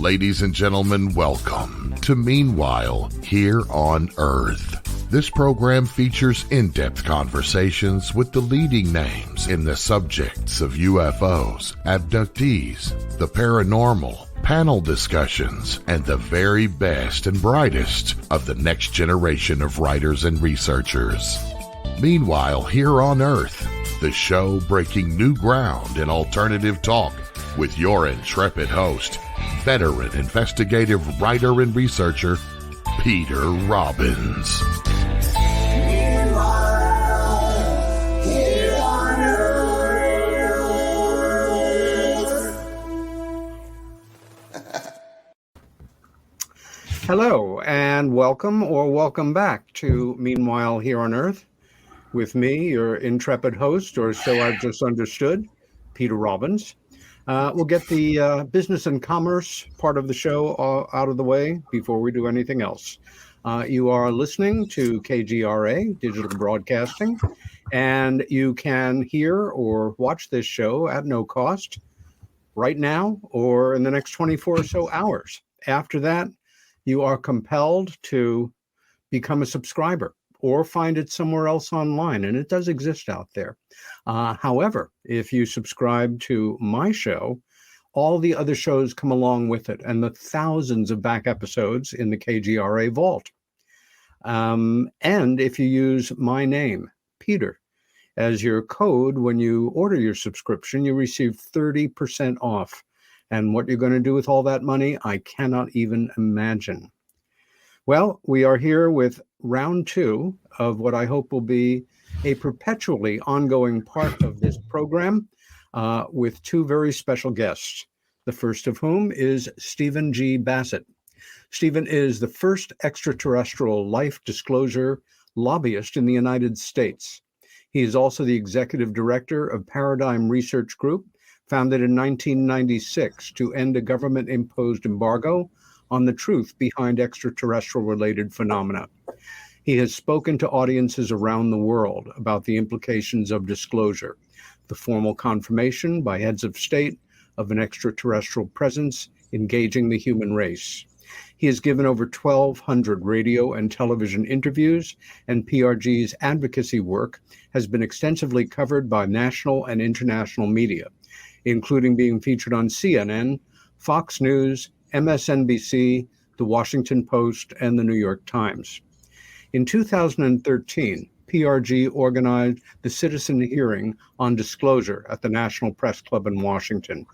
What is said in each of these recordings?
Ladies and gentlemen, welcome to Meanwhile Here on Earth. This program features in-depth conversations with the leading names in the subjects of UFOs, abductees, the paranormal, panel discussions, and the very best and brightest of the next generation of writers and researchers. Meanwhile Here on Earth, the show breaking new ground in alternative talk with your intrepid host, veteran investigative writer and researcher, Peter Robbins. Hello, and welcome back to Meanwhile Here on Earth with me, your intrepid host, or so I've just understood, Peter Robbins. We'll get the business and commerce part of the show out of the way before we do anything else. You are listening to KGRA, Digital Broadcasting, and you can hear or watch this show at no cost right now or in the next 24 or so hours. After that, you are compelled to become a subscriber or find it somewhere else online, and it does exist out there. However, if you subscribe to my show, all the other shows come along with it, and the thousands of back episodes in the KGRA vault. And if you use my name, Peter, as your code when you order your subscription, you receive 30% off. And what you're going to do with all that money, I cannot even imagine. Well, we are here with round two of what I hope will be a perpetually ongoing part of this program with two very special guests, the first of whom is Stephen G. Bassett. Stephen is the first extraterrestrial life disclosure lobbyist in the United States. He is also the executive director of Paradigm Research Group, founded in 1996 to end a government-imposed embargo on the truth behind extraterrestrial-related phenomena. He has spoken to audiences around the world about the implications of disclosure, the formal confirmation by heads of state of an extraterrestrial presence engaging the human race. He has given over 1,200 radio and television interviews, and PRG's advocacy work has been extensively covered by national and international media, including being featured on CNN, Fox News, MSNBC, The Washington Post, and The New York Times. In 2013, PRG organized the citizen hearing on disclosure at the National Press Club in Washington.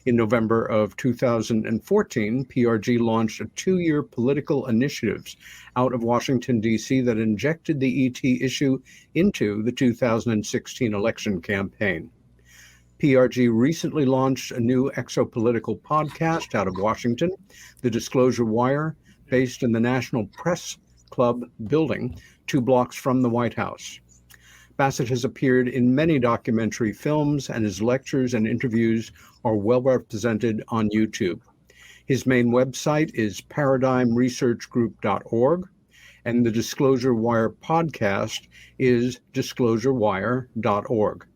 In November of 2014, PRG launched a 2-year political initiatives out of Washington, D.C. that injected the ET issue into the 2016 election campaign. PRG recently launched a new exopolitical podcast out of Washington, The Disclosure Wire, based in the National Press Club building, 2 blocks from the White House. Bassett has appeared in many documentary films, and his lectures and interviews are well represented on YouTube. His main website is paradigmresearchgroup.org, and the Disclosure Wire podcast is disclosurewire.org.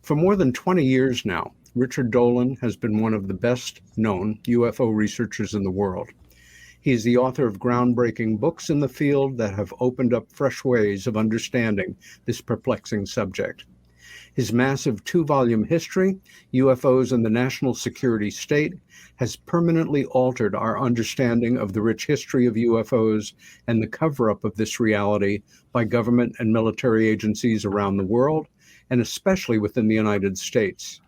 For more than 20 years now, Richard Dolan has been one of the best-known UFO researchers in the world. He is the author of groundbreaking books in the field that have opened up fresh ways of understanding this perplexing subject. His massive 2-volume history, UFOs and the National Security State, has permanently altered our understanding of the rich history of UFOs and the cover-up of this reality by government and military agencies around the world, and especially within the United States.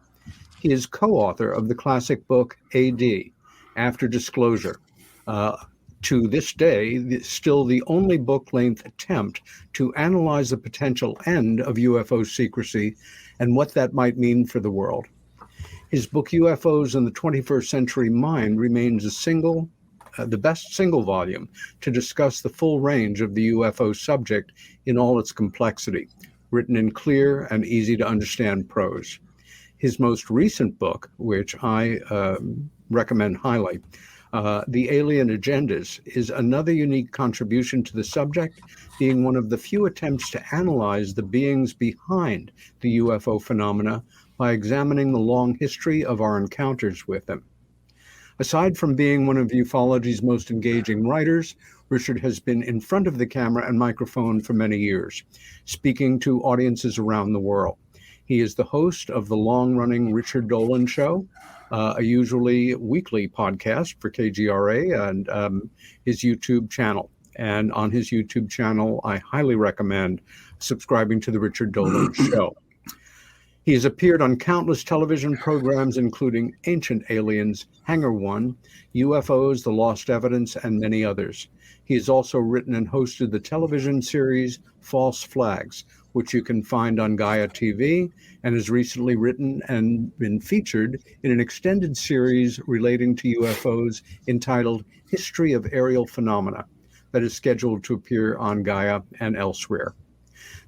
He is co-author of the classic book AD, After Disclosure, to this day, still the only book-length attempt to analyze the potential end of UFO secrecy and what that might mean for the world. His book, UFOs in the 21st Century Mind, remains the best single volume to discuss the full range of the UFO subject in all its complexity, written in clear and easy-to-understand prose. His most recent book, which I recommend highly, The Alien Agendas, is another unique contribution to the subject, being one of the few attempts to analyze the beings behind the UFO phenomena by examining the long history of our encounters with them. Aside from being one of ufology's most engaging writers, Richard has been in front of the camera and microphone for many years, speaking to audiences around the world. He is the host of the long-running Richard Dolan Show, a usually weekly podcast for KGRA, and his YouTube channel. And on his YouTube channel, I highly recommend subscribing to the Richard Dolan Show. He has appeared on countless television programs, including Ancient Aliens, Hangar One, UFOs, The Lost Evidence, and many others. He has also written and hosted the television series False Flags, which you can find on Gaia TV, and has recently written and been featured in an extended series relating to UFOs entitled History of Aerial Phenomena, that is scheduled to appear on Gaia and elsewhere.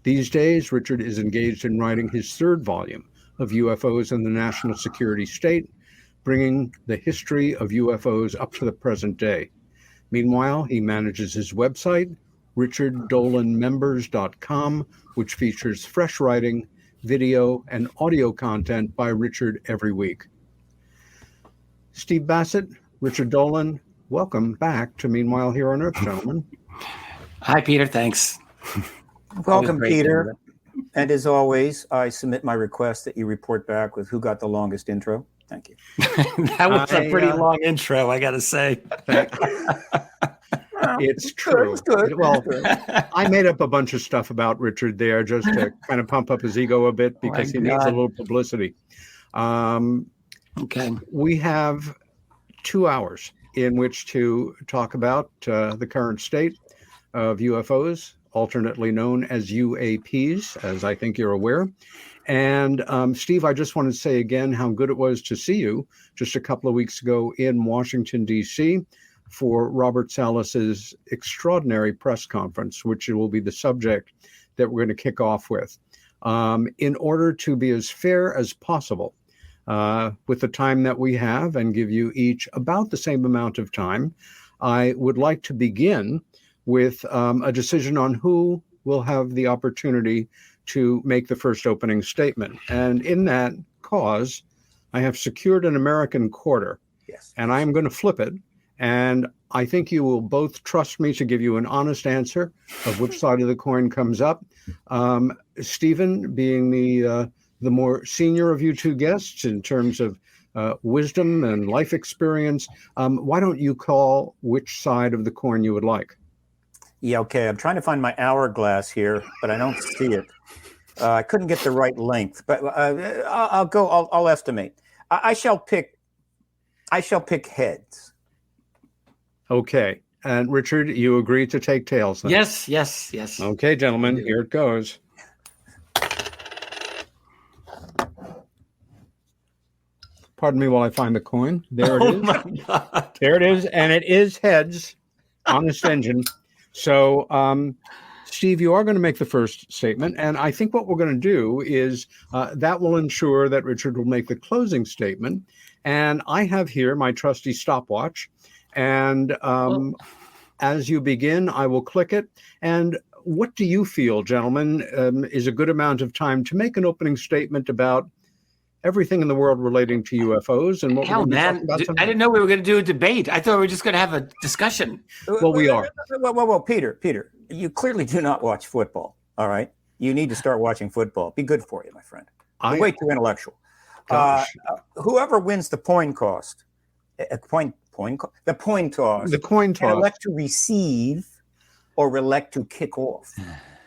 These days, Richard is engaged in writing his third volume of UFOs and the National Security State, bringing the history of UFOs up to the present day. Meanwhile, he manages his website, richarddolanmembers.com, which features fresh writing, video, and audio content by Richard every week. Steve Bassett, Richard Dolan, welcome back to Meanwhile Here on Earth, gentlemen. Hi, Peter. Thanks. Welcome, Peter. And as always, I submit my request that you report back with who got the longest intro. Thank you. That was a pretty long intro, I got to say. It's true. It's good. Well, I made up a bunch of stuff about Richard there just to kind of pump up his ego a bit because he needs a little publicity. Okay. We have 2 hours in which to talk about the current state of UFOs, alternately known as UAPs, as I think you're aware. And Steve, I just want to say again how good it was to see you just a couple of weeks ago in Washington, D.C. for Robert Salas's extraordinary press conference, which will be the subject that we're going to kick off with. In order to be as fair as possible with the time that we have and give you each about the same amount of time, I would like to begin with a decision on who will have the opportunity to make the first opening statement. And in that cause, I have secured an American quarter. Yes. And I am going to flip it. And I think you will both trust me to give you an honest answer of which side of the coin comes up. Stephen, being the more senior of you two guests in terms of wisdom and life experience, why don't you call which side of the coin you would like? Yeah, okay. I'm trying to find my hourglass here, but I don't see it. I couldn't get the right length, but I'll estimate. I shall pick heads. Okay. And Richard, you agree to take tails then? Yes. Okay, gentlemen, here it goes. Pardon me while I find the coin. There it is. Oh, my God. There it is. And it is heads, honest engine. So, Steve, you are going to make the first statement. And I think what we're going to do is that will ensure that Richard will make the closing statement. And I have here my trusty stopwatch. And as you begin, I will click it. And what do you feel, gentlemen, is a good amount of time to make an opening statement about everything in the world relating to UFOs? And what Hell, man, I didn't know we were going to do a debate. I thought we were just going to have a discussion. Well, we are. Well, Peter, you clearly do not watch football. All right, you need to start watching football. Be good for you, my friend. You're way too intellectual. Whoever wins the coin toss, and elect to receive or elect to kick off.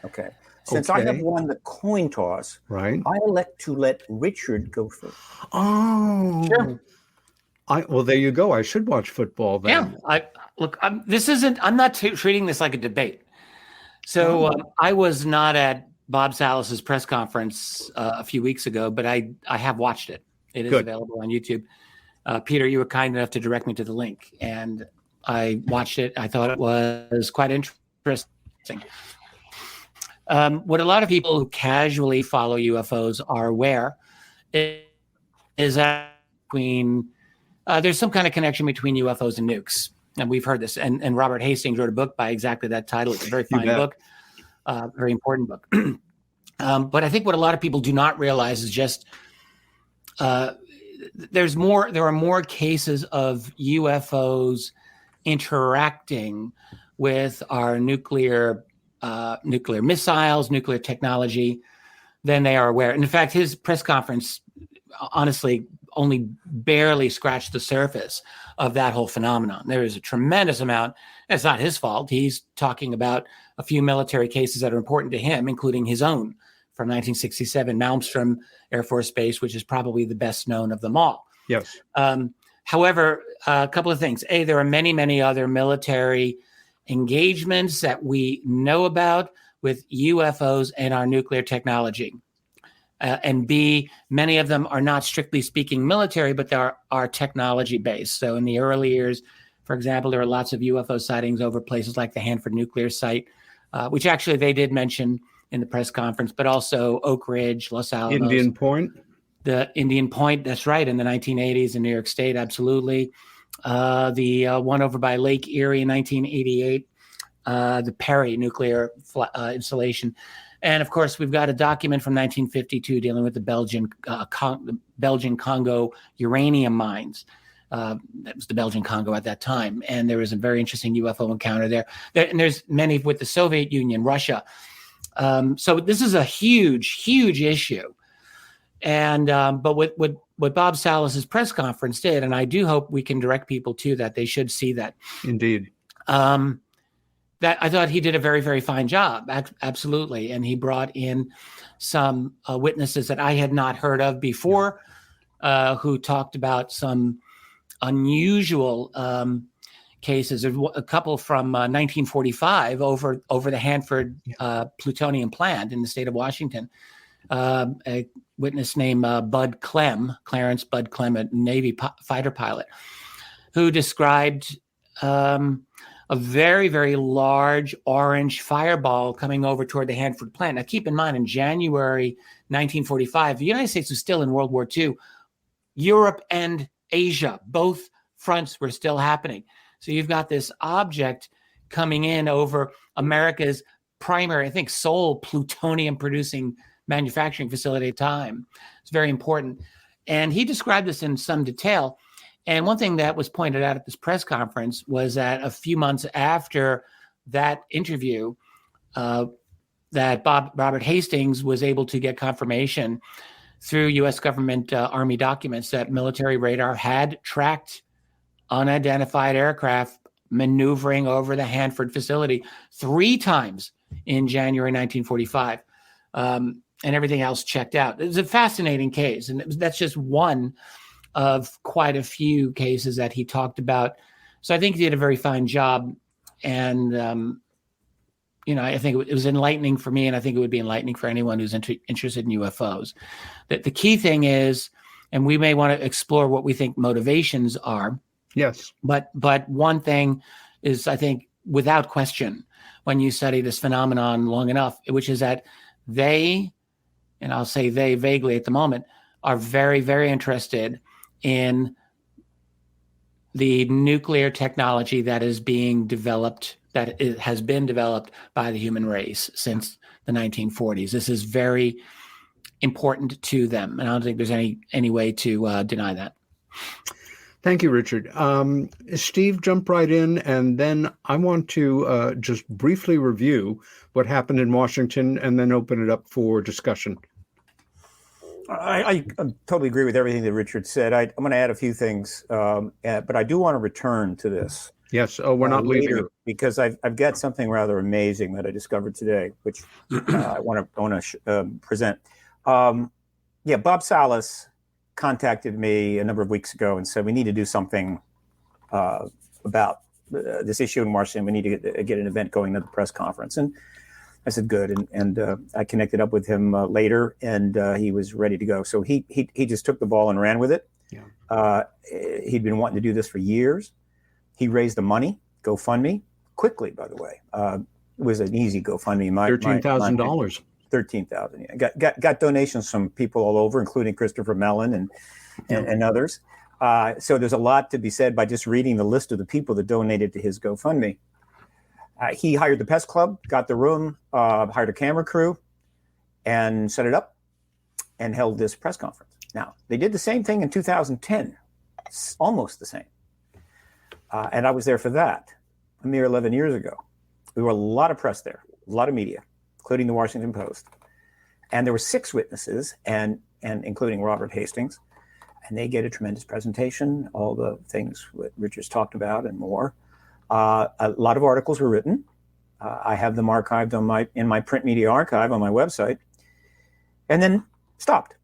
Okay. Since I have won the coin toss, right, I elect to let Richard go first. Oh, sure. Well, there you go. I should watch football then. Yeah. I'm not treating this like a debate. So I was not at Bob Salas's press conference a few weeks ago, but I have watched it. It is available on YouTube. Peter, you were kind enough to direct me to the link, and I watched it. I thought it was quite interesting. What a lot of people who casually follow UFOs are aware is that there's some kind of connection between UFOs and nukes. And we've heard this. And Robert Hastings wrote a book by exactly that title. It's a very fine book, very important book. But I think what a lot of people do not realize is just there are more cases of UFOs interacting with our nuclear missiles, nuclear technology, than they are aware. And in fact, his press conference honestly only barely scratched the surface of that whole phenomenon. There is a tremendous amount. It's not his fault. He's talking about a few military cases that are important to him, including his own from 1967, Malmstrom Air Force Base, which is probably the best known of them all. Yes. However, a couple of things. A, there are many, many other military engagements that we know about with UFOs and our nuclear technology. And B, many of them are not strictly speaking military, but they are technology based. So in the early years, for example, there were lots of UFO sightings over places like the Hanford nuclear site, which actually they did mention in the press conference, but also Oak Ridge, Los Alamos. Indian Point. The Indian Point, that's right, in the 1980s in New York State, absolutely. The one over by Lake Erie in 1988, the Perry nuclear installation. And of course, we've got a document from 1952 dealing with the Belgian Congo uranium mines. That was the Belgian Congo at that time. And there was a very interesting UFO encounter there. And there's many with the Soviet Union, Russia. So this is a huge, huge issue. And but what Bob Salas's press conference did, and I do hope we can direct people to that, they should see that. Indeed. That I thought he did a very, very fine job. Absolutely. And he brought in some witnesses that I had not heard of before, who talked about some unusual cases. There's a couple from 1945 over the Hanford plutonium plant in the state of Washington. A witness named Clarence Bud Clem, a Navy fighter pilot, who described a very, very large orange fireball coming over toward the Hanford plant. Now, keep in mind, in January 1945, the United States was still in World War II. Europe and Asia, both fronts were still happening. So you've got this object coming in over America's primary, I think, sole plutonium-producing manufacturing facility at the time. It's very important. And he described this in some detail. And one thing that was pointed out at this press conference was that a few months after that interview, that Robert Hastings was able to get confirmation through U.S. government Army documents that military radar had tracked unidentified aircraft maneuvering over the Hanford facility 3 times in January 1945, and everything else checked out. It was a fascinating case, and that's just one of quite a few cases that he talked about. So I think he did a very fine job. And, I think it was enlightening for me, and I think it would be enlightening for anyone who's interested in UFOs. That the key thing is, and we may want to explore what we think motivations are. Yes. But one thing is, I think, without question, when you study this phenomenon long enough, which is that they, and I'll say they vaguely at the moment, are very, very interested in the nuclear technology that is being developed, has been developed by the human race since the 1940s. This is very important to them, and I don't think there's any way to deny that. Thank you, Richard. Steve, jump right in, and then I want to just briefly review what happened in Washington and then open it up for discussion. I totally agree with everything that Richard said. I'm going to add a few things, but I do want to return to this. Yes. Oh, we're not leaving it. Because I've got something rather amazing that I discovered today, which I want to present. Bob Salas contacted me a number of weeks ago and said, we need to do something about this issue in Washington. We need to get an event going at the press conference. And I said, good. And I connected up with him later, and he was ready to go. So he just took the ball and ran with it. Yeah. He'd been wanting to do this for years. He raised the money, GoFundMe, quickly, by the way. It was an easy GoFundMe. $13,000. $13,000. Yeah. Got donations from people all over, including Christopher Mellon and others. So there's a lot to be said by just reading the list of the people that donated to his GoFundMe. He hired the Pest Club, got the room, hired a camera crew, and set it up, and held this press conference. Now, they did the same thing in 2010, almost the same. And I was there for that a mere 11 years ago. There were a lot of press there, a lot of media, including the Washington Post. And there were 6 witnesses, and including Robert Hastings. And they get a tremendous presentation, all the things that Richard's talked about and more. A lot of articles were written. I have them archived in my print media archive on my website, and then stopped,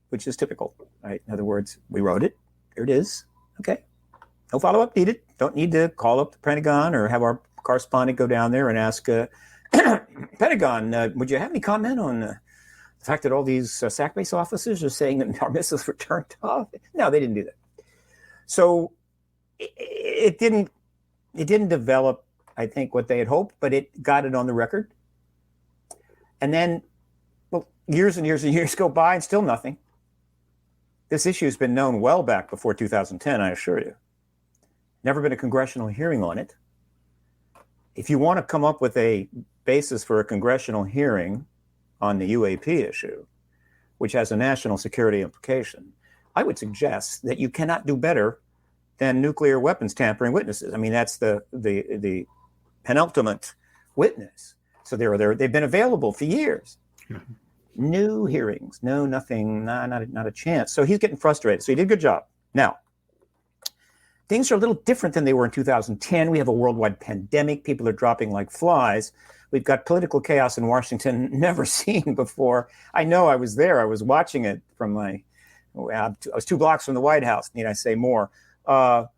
which is typical, right? In other words, we wrote it. There it is. Okay. No follow-up needed. Don't need to call up the Pentagon or have our correspondent go down there and ask, Pentagon, would you have any comment on the fact that all these SAC base officers are saying that our missiles were turned off? No, they didn't do that. So it didn't develop, I think, what they had hoped, but it got it on the record. And then, well, years and years and years go by and still nothing. This issue has been known well back before 2010, I assure you. Never been a congressional hearing on it. If you want to come up with a basis for a congressional hearing on the UAP issue, which has a national security implication, I would suggest that you cannot do better than nuclear weapons tampering witnesses. I mean, that's the penultimate witness. So they've been available for years. Mm-hmm. New hearings, no, nothing, not a chance. So he's getting frustrated. So he did a good job. Now, things are a little different than they were in 2010. We have a worldwide pandemic. People are dropping like flies. We've got political chaos in Washington never seen before. I know, I was there. I was watching it from I was 2 blocks from the White House. Need I say more? And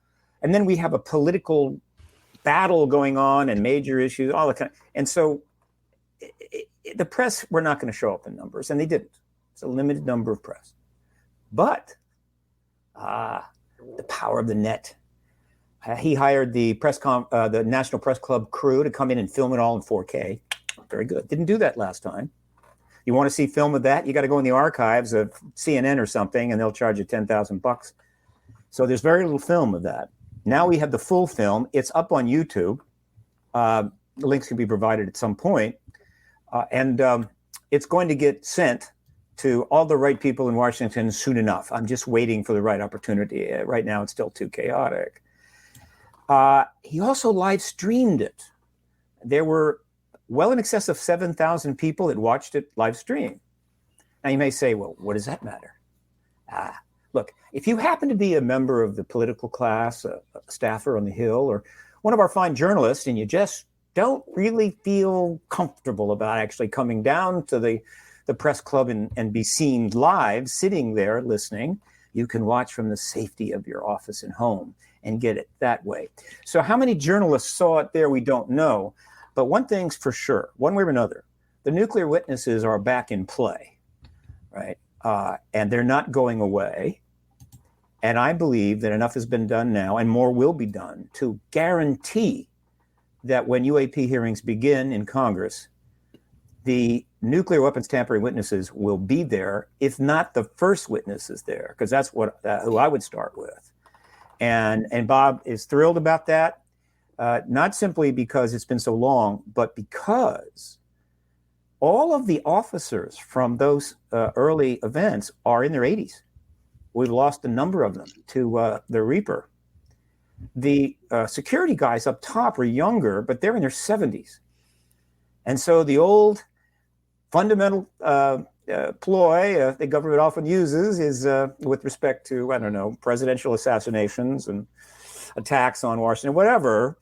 then we have a political battle going on and major issues, all the kind. And so the press were not going to show up in numbers, and they didn't. It's a limited number of press. But the power of the net. He hired the the National Press Club crew to come in and film it all in 4K. Very good. Didn't do that last time. You want to see film of that? You got to go in the archives of CNN or something, and they'll charge you $10,000. So there's very little film of that. Now we have the full film. It's up on YouTube. The links can be provided at some point. And it's going to get sent to all the right people in Washington soon enough. I'm just waiting for the right opportunity. Right now, it's still too chaotic. He also live streamed it. There were well in excess of 7,000 people that watched it live stream. Now you may say, well, what does that matter? Look, if you happen to be a member of the political class, a staffer on the Hill, or one of our fine journalists, and you just don't really feel comfortable about actually coming down to the press club and be seen live, sitting there listening, you can watch from the safety of your office and home and get it that way. So how many journalists saw it there, we don't know. But one thing's for sure, one way or another, the nuclear witnesses are back in play, right? And they're not going away. And I believe that enough has been done now, and more will be done, to guarantee that when UAP hearings begin in Congress, the nuclear weapons tampering witnesses will be there, if not the first witnesses there, because that's who I would start with. And Bob is thrilled about that, not simply because it's been so long, but because all of the officers from those early events are in their 80s. We've lost a number of them to the Reaper. The security guys up top are younger, but they're in their 70s. And so the old fundamental ploy the government often uses is with respect to, I don't know, presidential assassinations and attacks on Washington, whatever.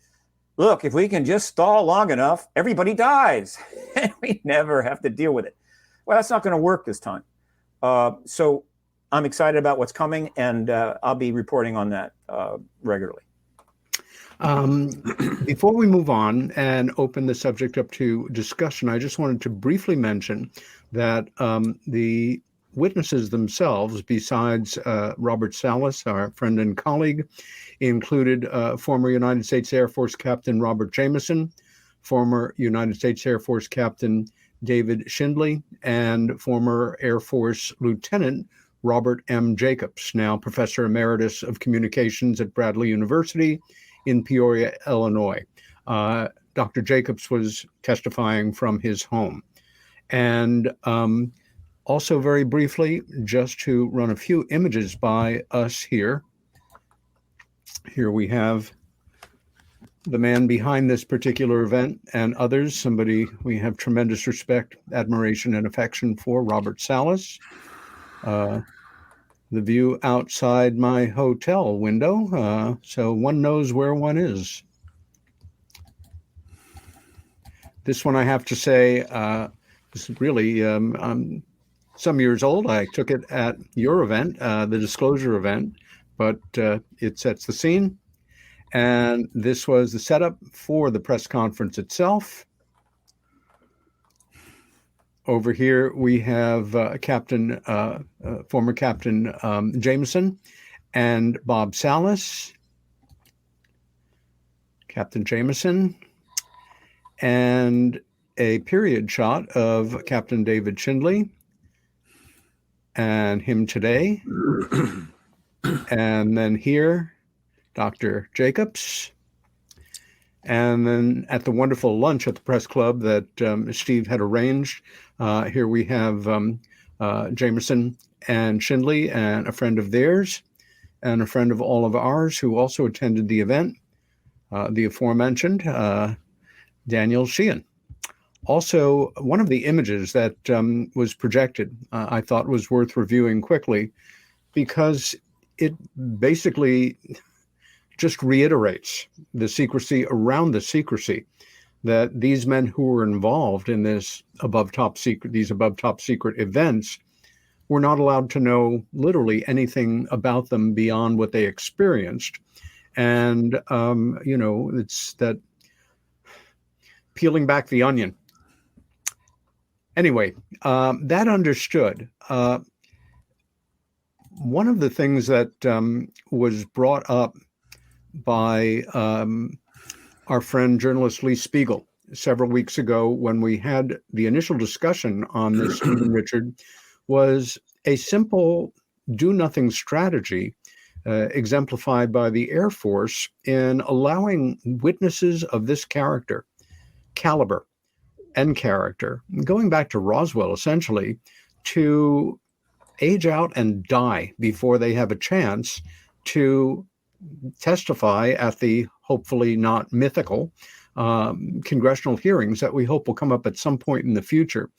Look, if we can just stall long enough, everybody dies. And we never have to deal with it. Well, that's not going to work this time. So I'm excited about what's coming, and I'll be reporting on that regularly. Before we move on and open the subject up to discussion, I just wanted to briefly mention that the witnesses themselves, besides Robert Salas, our friend and colleague, included former United States Air Force Captain Robert Jameson, former United States Air Force Captain David Shindley, and former Air Force Lieutenant Robert M. Jacobs, now Professor Emeritus of Communications at Bradley University in Peoria, Illinois. Dr. Jacobs was testifying from his home. And Also, very briefly, just to run a few images by us here. Here we have the man behind this particular event and others, somebody we have tremendous respect, admiration, and affection for, Robert Salas. The view outside my hotel window, so one knows where one is. This one, I have to say, this is really some years old. I took it at your event, the disclosure event, but it sets the scene. And this was the setup for the press conference itself. Over here, we have former Captain Jameson and Bob Salas. Captain Jameson. And a period shot of Captain David Schindley and him today. And then here, Dr. Jacobs. And then at the wonderful lunch at the press club that Steve had arranged, here we have Jameson and Schindley and a friend of theirs and a friend of all of ours who also attended the event, the aforementioned Daniel Sheehan. Also, one of the images that was projected, I thought was worth reviewing quickly because it basically just reiterates the secrecy around the secrecy that these men who were involved in these above top secret events were not allowed to know literally anything about them beyond what they experienced. And, it's that peeling back the onion. Anyway, that understood. One of the things that was brought up by our friend journalist Lee Spiegel several weeks ago when we had the initial discussion on this, Stephen Richard, was a simple do-nothing strategy exemplified by the Air Force in allowing witnesses of this caliber and character, going back to Roswell essentially, to age out and die before they have a chance to testify at the hopefully not mythical congressional hearings that we hope will come up at some point in the future.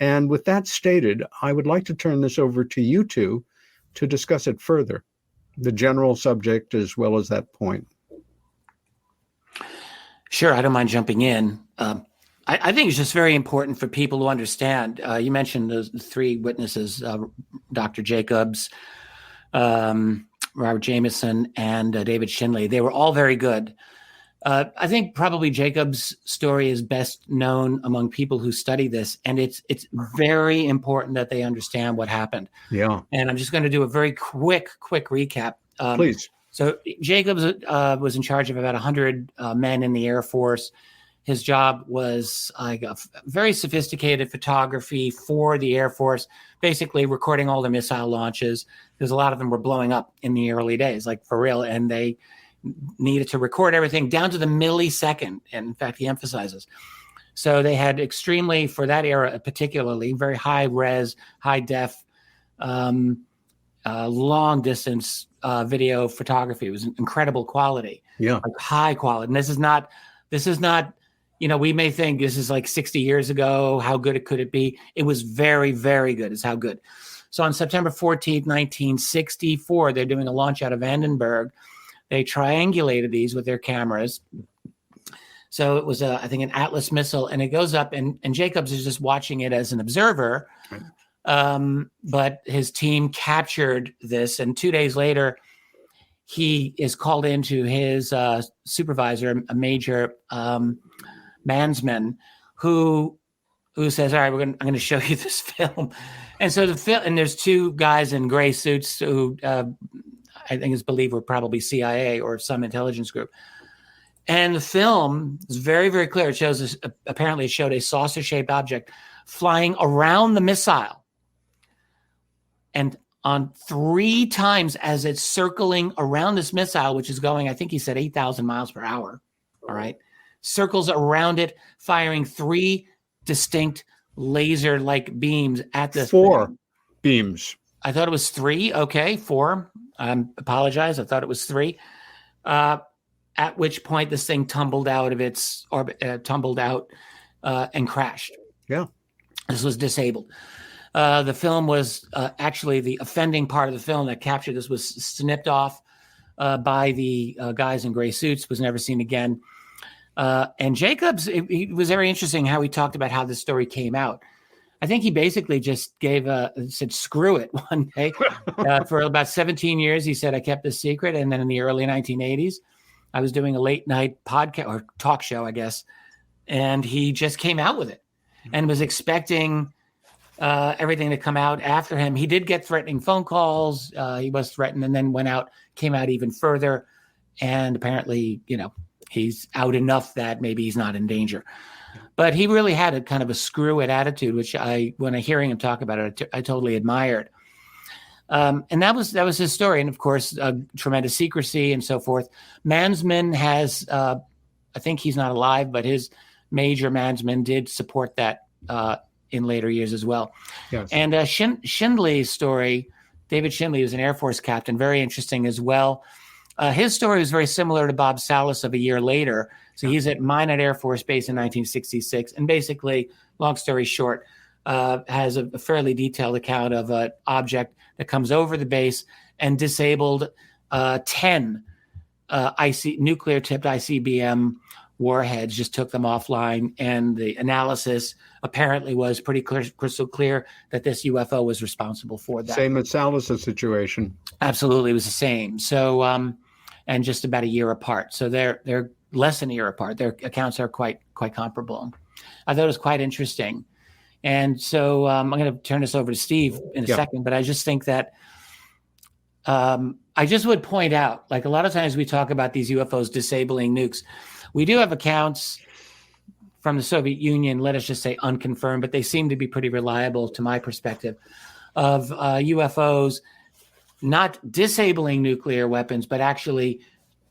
And with that stated, I would like to turn this over to you two to discuss it further, the general subject as well as that point. Sure, I don't mind jumping in. I think it's just very important for people to understand. You mentioned the three witnesses, Dr. Jacobs, Robert Jameson, and David Schindley. They were all very good. I think probably Jacobs' story is best known among people who study this, and it's very important that they understand what happened. Yeah. And I'm just going to do a very quick recap. Please. So Jacobs was in charge of about 100 men in the Air Force. His job was like a very sophisticated photography for the Air Force, basically recording all the missile launches, because a lot of them were blowing up in the early days, like for real, and they needed to record everything down to the millisecond. And in fact, he emphasizes. So they had extremely, for that era particularly, very high res, high def, long distance video photography. It was incredible quality, like high quality. And this is not, we may think this is like 60 years ago. How good could it be? It was very, very good. It's how good. So on September 14th, 1964, they're doing a launch out of Vandenberg. They triangulated these with their cameras. So it was, I think, an Atlas missile, and it goes up, and Jacobs is just watching it as an observer. But his team captured this, and 2 days later, he is called into his supervisor, a Major Mansman, who says, "All right, I'm going to show you this film." And so and there's two guys in gray suits who I think is believed were probably CIA or some intelligence group. And the film is very, very clear. It shows apparently it showed a saucer-shaped object flying around the missile. And on 3 times as it's circling around this missile, which is going, I think he said 8,000 miles per hour. All right. Circles around it, firing 3 distinct laser-like beams at this 4 thing. beams. I thought it was 3. Okay, 4. Apologize. I thought it was 3. At which point this thing tumbled out of its orbit, and crashed. Yeah. This was disabled. The film was actually the offending part of the film that captured this was snipped off by the guys in gray suits, was never seen again. And Jacobs, it was very interesting how he talked about how this story came out. I think he basically just said, screw it one day. For about 17 years, he said, I kept this secret. And then in the early 1980s, I was doing a late night podcast or talk show, I guess. And he just came out with it and was expecting everything to come out after him. He did get threatening phone calls. He was threatened and then came out even further. And apparently, he's out enough that maybe he's not in danger. But he really had a kind of a screw it attitude, which when I hearing him talk about it, I totally admired. And that was his story. And of course, tremendous secrecy and so forth. Mansman has, I think he's not alive, but his major Mansman did support that in later years as well. Yes. And Schindley's story, David Schindley was an Air Force captain, very interesting as well. His story was very similar to Bob Salas of a year later. So he's at Minot Air Force Base in 1966. And basically, long story short, has a fairly detailed account of an object that comes over the base and disabled 10 nuclear-tipped ICBM warheads, just took them offline. And the analysis apparently was pretty crystal clear that this UFO was responsible for that. Same as Salas' situation. Absolutely, it was the same. So, and just about a year apart. So they're less than a year apart. Their accounts are quite comparable. I thought it was quite interesting. And so I'm going to turn this over to Steve in a second, but I just think that I just would point out, like a lot of times we talk about these UFOs disabling nukes. We do have accounts from the Soviet Union, let us just say unconfirmed, but they seem to be pretty reliable to my perspective, of UFOs not disabling nuclear weapons, but actually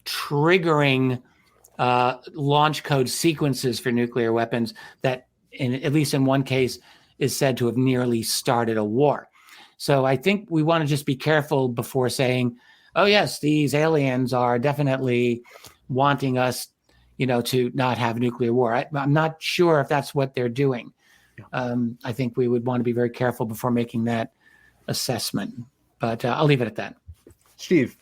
triggering launch code sequences for nuclear weapons that, at least in one case, is said to have nearly started a war. So I think we want to just be careful before saying, oh, yes, these aliens are definitely wanting us, to not have nuclear war. I'm not sure if that's what they're doing. I think we would want to be very careful before making that assessment. But I'll leave it at that. Steve.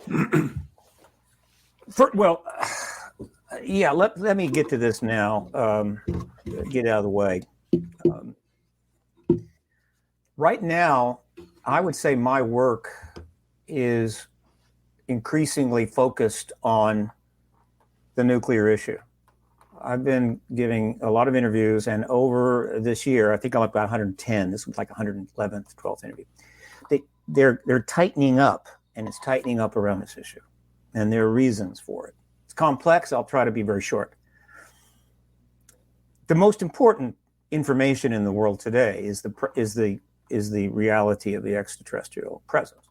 Let me get to this now. Get out of the way. Right now, I would say my work is increasingly focused on the nuclear issue. I've been giving a lot of interviews, and over this year, I think I'm up about 110. This was like 111th, 12th interview. They're tightening up, and it's tightening up around this issue, and there are reasons for it. It's complex. I'll try to be very short. The most important information in the world today is the reality of the extraterrestrial presence.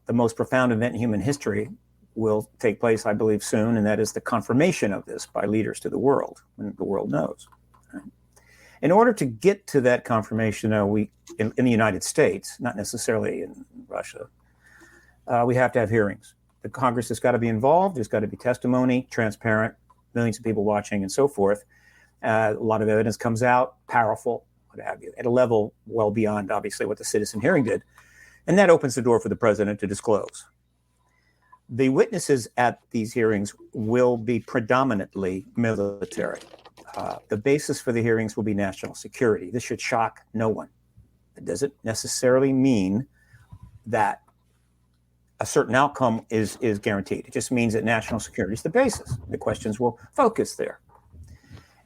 The most profound event in human history will take place, I believe, soon, and that is the confirmation of this by leaders to the world, when the world knows. Right? In order to get to that confirmation, in the United States, not necessarily in Russia, we have to have hearings. The Congress has got to be involved. There's got to be testimony, transparent, millions of people watching, and so forth. A lot of evidence comes out, powerful, what have you, at a level well beyond, obviously, what the citizen hearing did. And that opens the door for the president to disclose. The witnesses at these hearings will be predominantly military. The basis for the hearings will be national security. This should shock no one. It doesn't necessarily mean that a certain outcome is guaranteed. It just means that national security is the basis. The questions will focus there.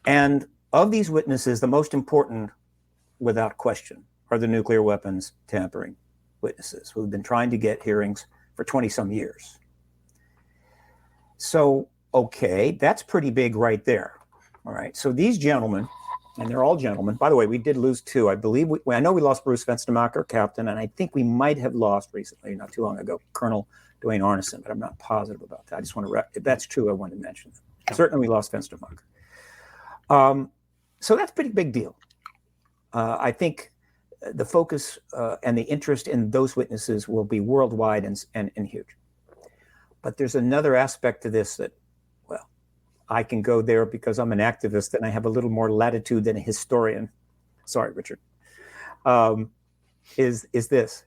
And of these witnesses, the most important, without question, are the nuclear weapons tampering witnesses who have been trying to get hearings for 20 some years. So, okay, that's pretty big right there. All right. So these gentlemen, and they're all gentlemen. By the way, we did lose two. I believe I know we lost Bruce Fenstermacher, captain, and I think we might have lost recently, not too long ago, Colonel Dwayne Arneson, but I'm not positive about that. I just want to if that's true, I want to mention that. Certainly we lost Fenstermacher. So that's a pretty big deal. I think the focus and the interest in those witnesses will be worldwide and huge. But there's another aspect to this that, well, I can go there because I'm an activist and I have a little more latitude than a historian. Sorry, Richard. Is this.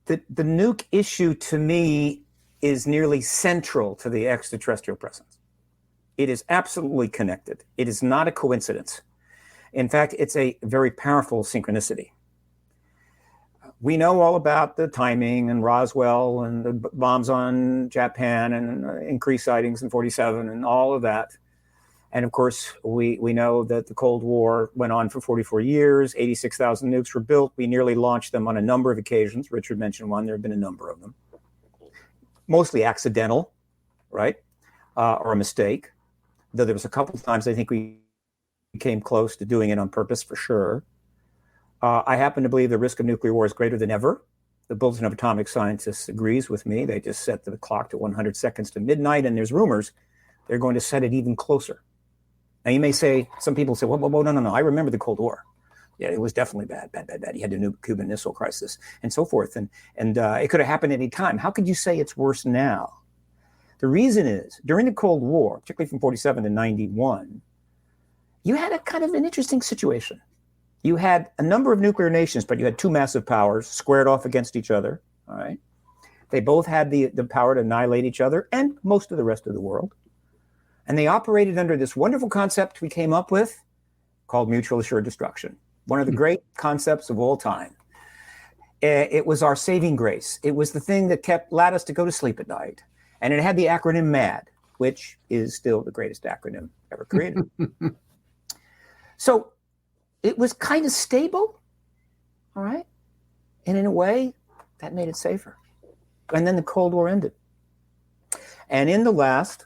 The nuke issue to me is nearly central to the extraterrestrial presence. It is absolutely connected. It is not a coincidence. In fact, it's a very powerful synchronicity. We know all about the timing and Roswell and the bombs on Japan and increased sightings in 47 and all of that. And of course, we know that the Cold War went on for 44 years. 86,000 nukes were built. We nearly launched them on a number of occasions. Richard mentioned one. There have been a number of them. Mostly accidental, right? Or a mistake. Though there was a couple of times I think we came close to doing it on purpose for sure. I happen to believe the risk of nuclear war is greater than ever. The Bulletin of Atomic Scientists agrees with me. They just set the clock to 100 seconds to midnight, and there's rumors they're going to set it even closer. Now, you may say, some people say, well, no. I remember the Cold War. Yeah, it was definitely bad. You had the new Cuban Missile Crisis and so forth. And it could have happened any time. How could you say it's worse now? The reason is, during the Cold War, particularly from 47 to 91, you had a kind of an interesting situation. You had a number of nuclear nations, but you had two massive powers squared off against each other. All right. They both had the power to annihilate each other and most of the rest of the world. And they operated under this wonderful concept we came up with called mutual assured destruction. One of the great concepts of all time. It was our saving grace. It was the thing that allowed us to go to sleep at night. And it had the acronym MAD, which is still the greatest acronym ever created. So it was kind of stable, all right? And in a way, that made it safer. And then the Cold War ended. And in the last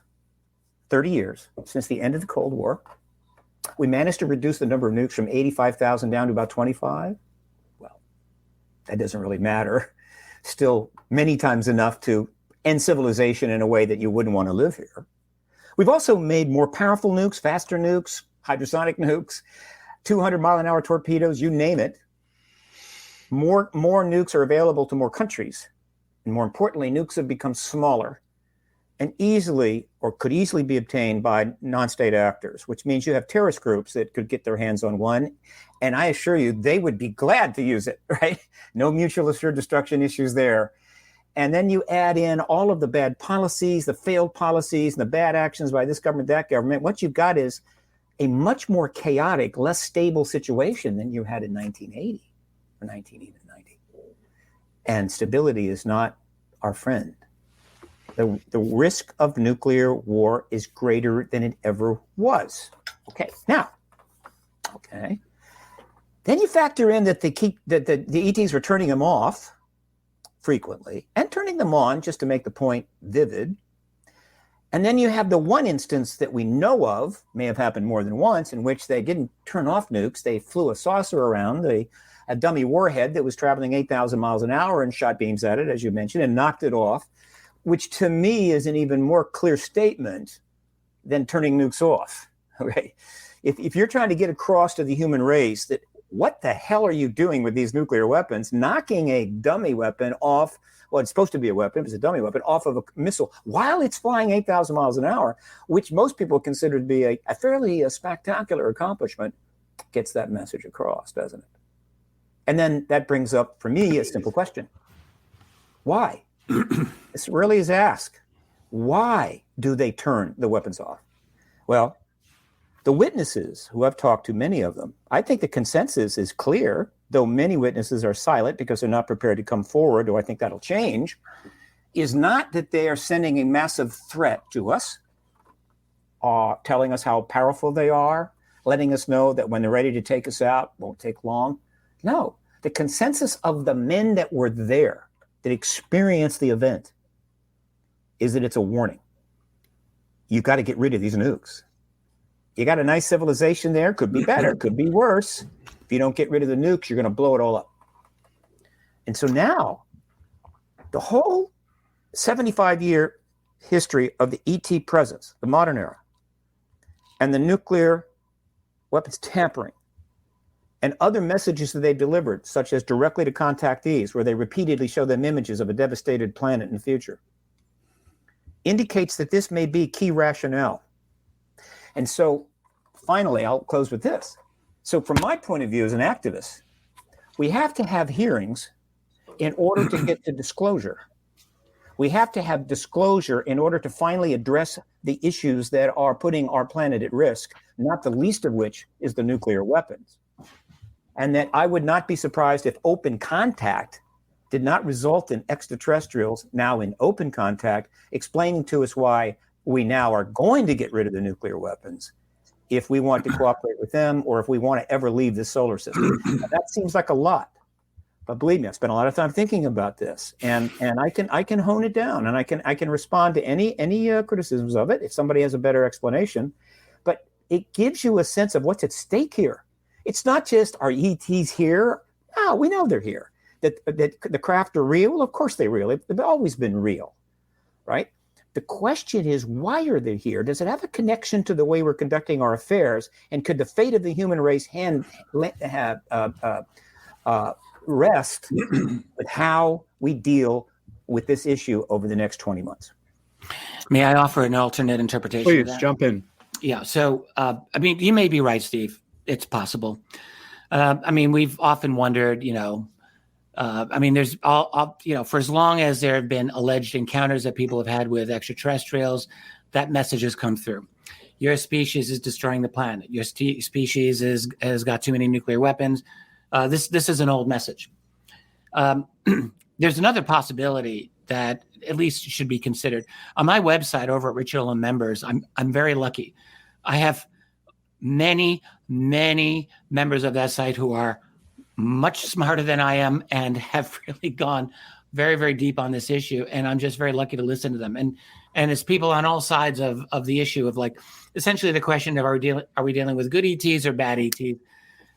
30 years, since the end of the Cold War, we managed to reduce the number of nukes from 85,000 down to about 25. Well, that doesn't really matter. Still many times enough to end civilization in a way that you wouldn't want to live here. We've also made more powerful nukes, faster nukes, hypersonic nukes, 200-mile-an-hour torpedoes, you name it. More nukes are available to more countries. And more importantly, nukes have become smaller and could easily be obtained by non-state actors, which means you have terrorist groups that could get their hands on one. And I assure you, they would be glad to use it, right? No mutual assured destruction issues there. And then you add in all of the bad policies, the failed policies, and the bad actions by this government, that government. What you've got is a much more chaotic, less stable situation than you had in 1980 or 1990. And stability is not our friend. The risk of nuclear war is greater than it ever was. Okay, now, then you factor in that the ETs were turning them off frequently and turning them on just to make the point vivid. And then you have the one instance that we know of, may have happened more than once, in which they didn't turn off nukes. They flew a saucer around, a dummy warhead that was traveling 8,000 miles an hour and shot beams at it, as you mentioned, and knocked it off, which to me is an even more clear statement than turning nukes off. Okay? If you're trying to get across to the human race that what the hell are you doing with these nuclear weapons, knocking a dummy weapon off, well, it's supposed to be a weapon, it was a dummy weapon, off of a missile while it's flying 8,000 miles an hour, which most people consider to be a fairly spectacular accomplishment, gets that message across, doesn't it? And then that brings up, for me, a simple question. Why? This really is asked. Why do they turn the weapons off? Well, the witnesses, who I've talked to, many of them, I think the consensus is clear, though many witnesses are silent because they're not prepared to come forward, or I think that'll change, is not that they are sending a massive threat to us, telling us how powerful they are, letting us know that when they're ready to take us out, won't take long. No, the consensus of the men that were there, that experienced the event, is that it's a warning. You've got to get rid of these nukes. You got a nice civilization there, could be better, could be worse. If you don't get rid of the nukes, you're going to blow it all up. And so now, the whole 75-year history of the ET presence, the modern era, and the nuclear weapons tampering and other messages that they delivered, such as directly to contactees, where they repeatedly show them images of a devastated planet in the future, indicates that this may be key rationale. And so, finally, I'll close with this. So from my point of view as an activist, we have to have hearings in order to get to disclosure. We have to have disclosure in order to finally address the issues that are putting our planet at risk, not the least of which is the nuclear weapons. And that I would not be surprised if open contact did not result in extraterrestrials now in open contact, explaining to us why we now are going to get rid of the nuclear weapons if we want to cooperate with them or if we want to ever leave the solar system. Now, that seems like a lot. But believe me, I've spent a lot of time thinking about this, and I can hone it down, and I can respond to any criticisms of it if somebody has a better explanation. But it gives you a sense of what's at stake here. It's not just, are ETs here? No, we know they're here. That the craft are real? Well, of course they're real. They've always been real, right? The question is, why are they here? Does it have a connection to the way we're conducting our affairs? And could the fate of the human race rest with how we deal with this issue over the next 20 months? May I offer an alternate interpretation? Please jump in. Yeah. So, I mean, you may be right, Steve. It's possible. I mean, we've often wondered, there's all, for as long as there have been alleged encounters that people have had with extraterrestrials, that message has come through. Your species is destroying the planet. Your species has got too many nuclear weapons. This is an old message. There's another possibility that at least should be considered. On my website over at Rich Dolan Members, I'm very lucky. I have many members of that site who are much smarter than I am and have really gone very, very deep on this issue. And I'm just very lucky to listen to them. And it's people on all sides of the issue of, like, essentially the question of, are we dealing with good ETs or bad ETs?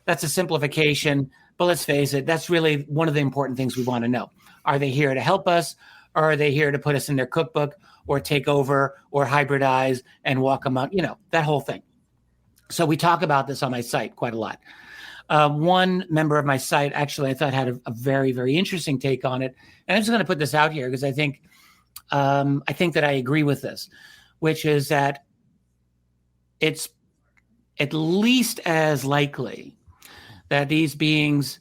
That's a simplification, but let's face it, that's really one of the important things we want to know. Are they here to help us, or are they here to put us in their cookbook or take over or hybridize and walk among, that whole thing. So we talk about this on my site quite a lot. One member of my site actually I thought had a very, very interesting take on it. And I'm just going to put this out here because I think that I agree with this, which is that it's at least as likely that these beings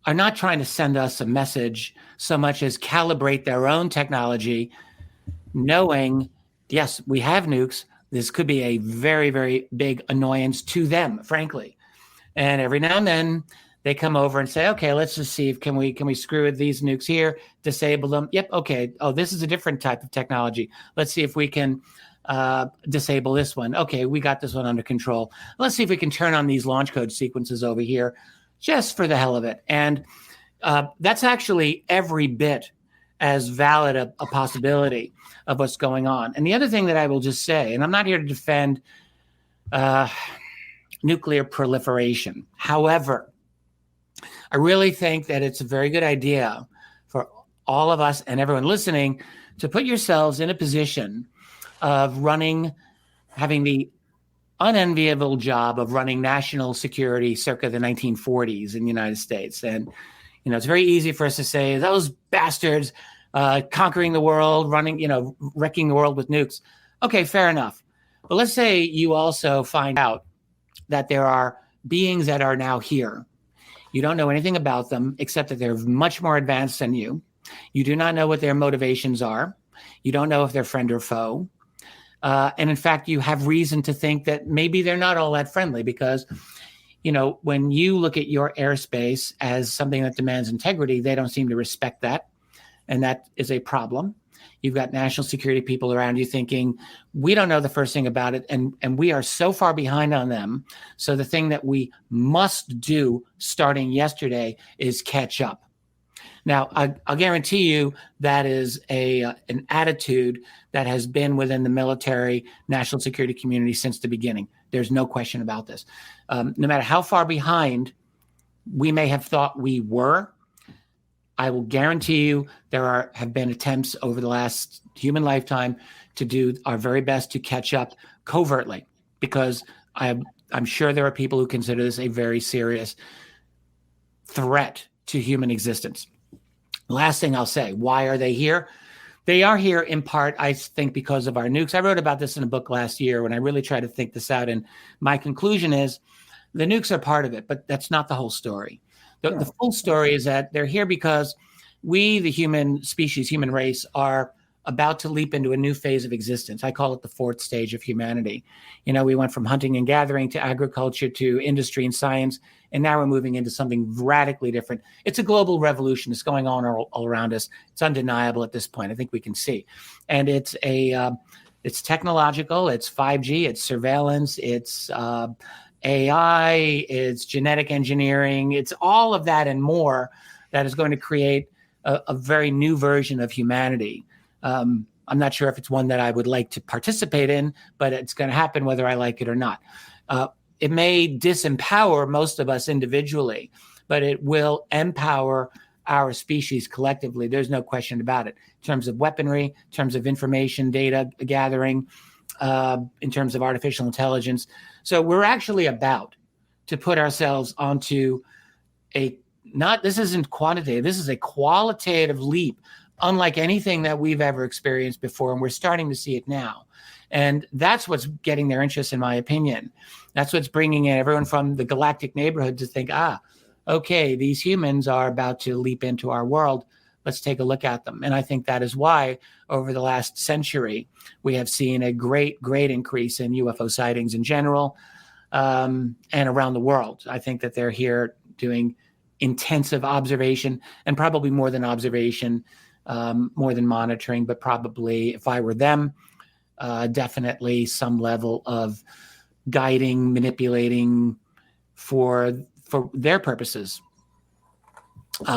are not trying to send us a message so much as calibrate their own technology, knowing, yes, we have nukes. This could be a very, very big annoyance to them, frankly. And every now and then they come over and say, okay, let's just see if can we screw with these nukes here, disable them. Yep. Okay. Oh, this is a different type of technology. Let's see if we can disable this one. Okay, we got this one under control. Let's see if we can turn on these launch code sequences over here just for the hell of it. And that's actually every bit as valid a possibility of what's going on. And the other thing that I will just say, and I'm not here to defend nuclear proliferation. However, I really think that it's a very good idea for all of us and everyone listening to put yourselves in a position of having the unenviable job of running national security circa the 1940s in the United States. And, it's very easy for us to say, those bastards conquering the world, wrecking the world with nukes. Okay, fair enough. But let's say you also find out that there are beings that are now here. You don't know anything about them except that they're much more advanced than you. You do not know what their motivations are. You don't know if they're friend or foe. And in fact, you have reason to think that maybe they're not all that friendly because, when you look at your airspace as something that demands integrity, they don't seem to respect that. And that is a problem. You've got national security people around you thinking, we don't know the first thing about it. And we are so far behind on them. So the thing that we must do starting yesterday is catch up. Now, I'll guarantee you that is an attitude that has been within the military national security community since the beginning. There's no question about this. No matter how far behind we may have thought we were, I will guarantee you there have been attempts over the last human lifetime to do our very best to catch up covertly, because I'm sure there are people who consider this a very serious threat to human existence. Last thing I'll say, why are they here? They are here in part, I think, because of our nukes. I wrote about this in a book last year when I really tried to think this out. And my conclusion is the nukes are part of it, but that's not the whole story. The full story is that they're here because we, the human species, human race, are about to leap into a new phase of existence. I call it the fourth stage of humanity. You know, we went from hunting and gathering to agriculture to industry and science, and now we're moving into something radically different. It's a global revolution that's going on all around us. It's undeniable at this point. I think we can see. And it's technological, it's 5G, it's surveillance, it's AI, it's genetic engineering, it's all of that and more that is going to create a very new version of humanity. I'm not sure if it's one that I would like to participate in, but it's going to happen whether I like it or not. It may disempower most of us individually, but it will empower our species collectively. There's no question about it. In terms of weaponry, in terms of information, data gathering, in terms of artificial intelligence. So we're actually about to put ourselves onto this isn't quantitative, this is a qualitative leap, unlike anything that we've ever experienced before. And we're starting to see it now. And that's what's getting their interest, in my opinion. That's what's bringing in everyone from the galactic neighborhood to think, okay, these humans are about to leap into our world. Let's take a look at them. And I think that is why over the last century, we have seen a great, great increase in UFO sightings in general and around the world. I think that they're here doing intensive observation, and probably more than observation, more than monitoring, but probably, if I were them, definitely some level of guiding, manipulating for their purposes.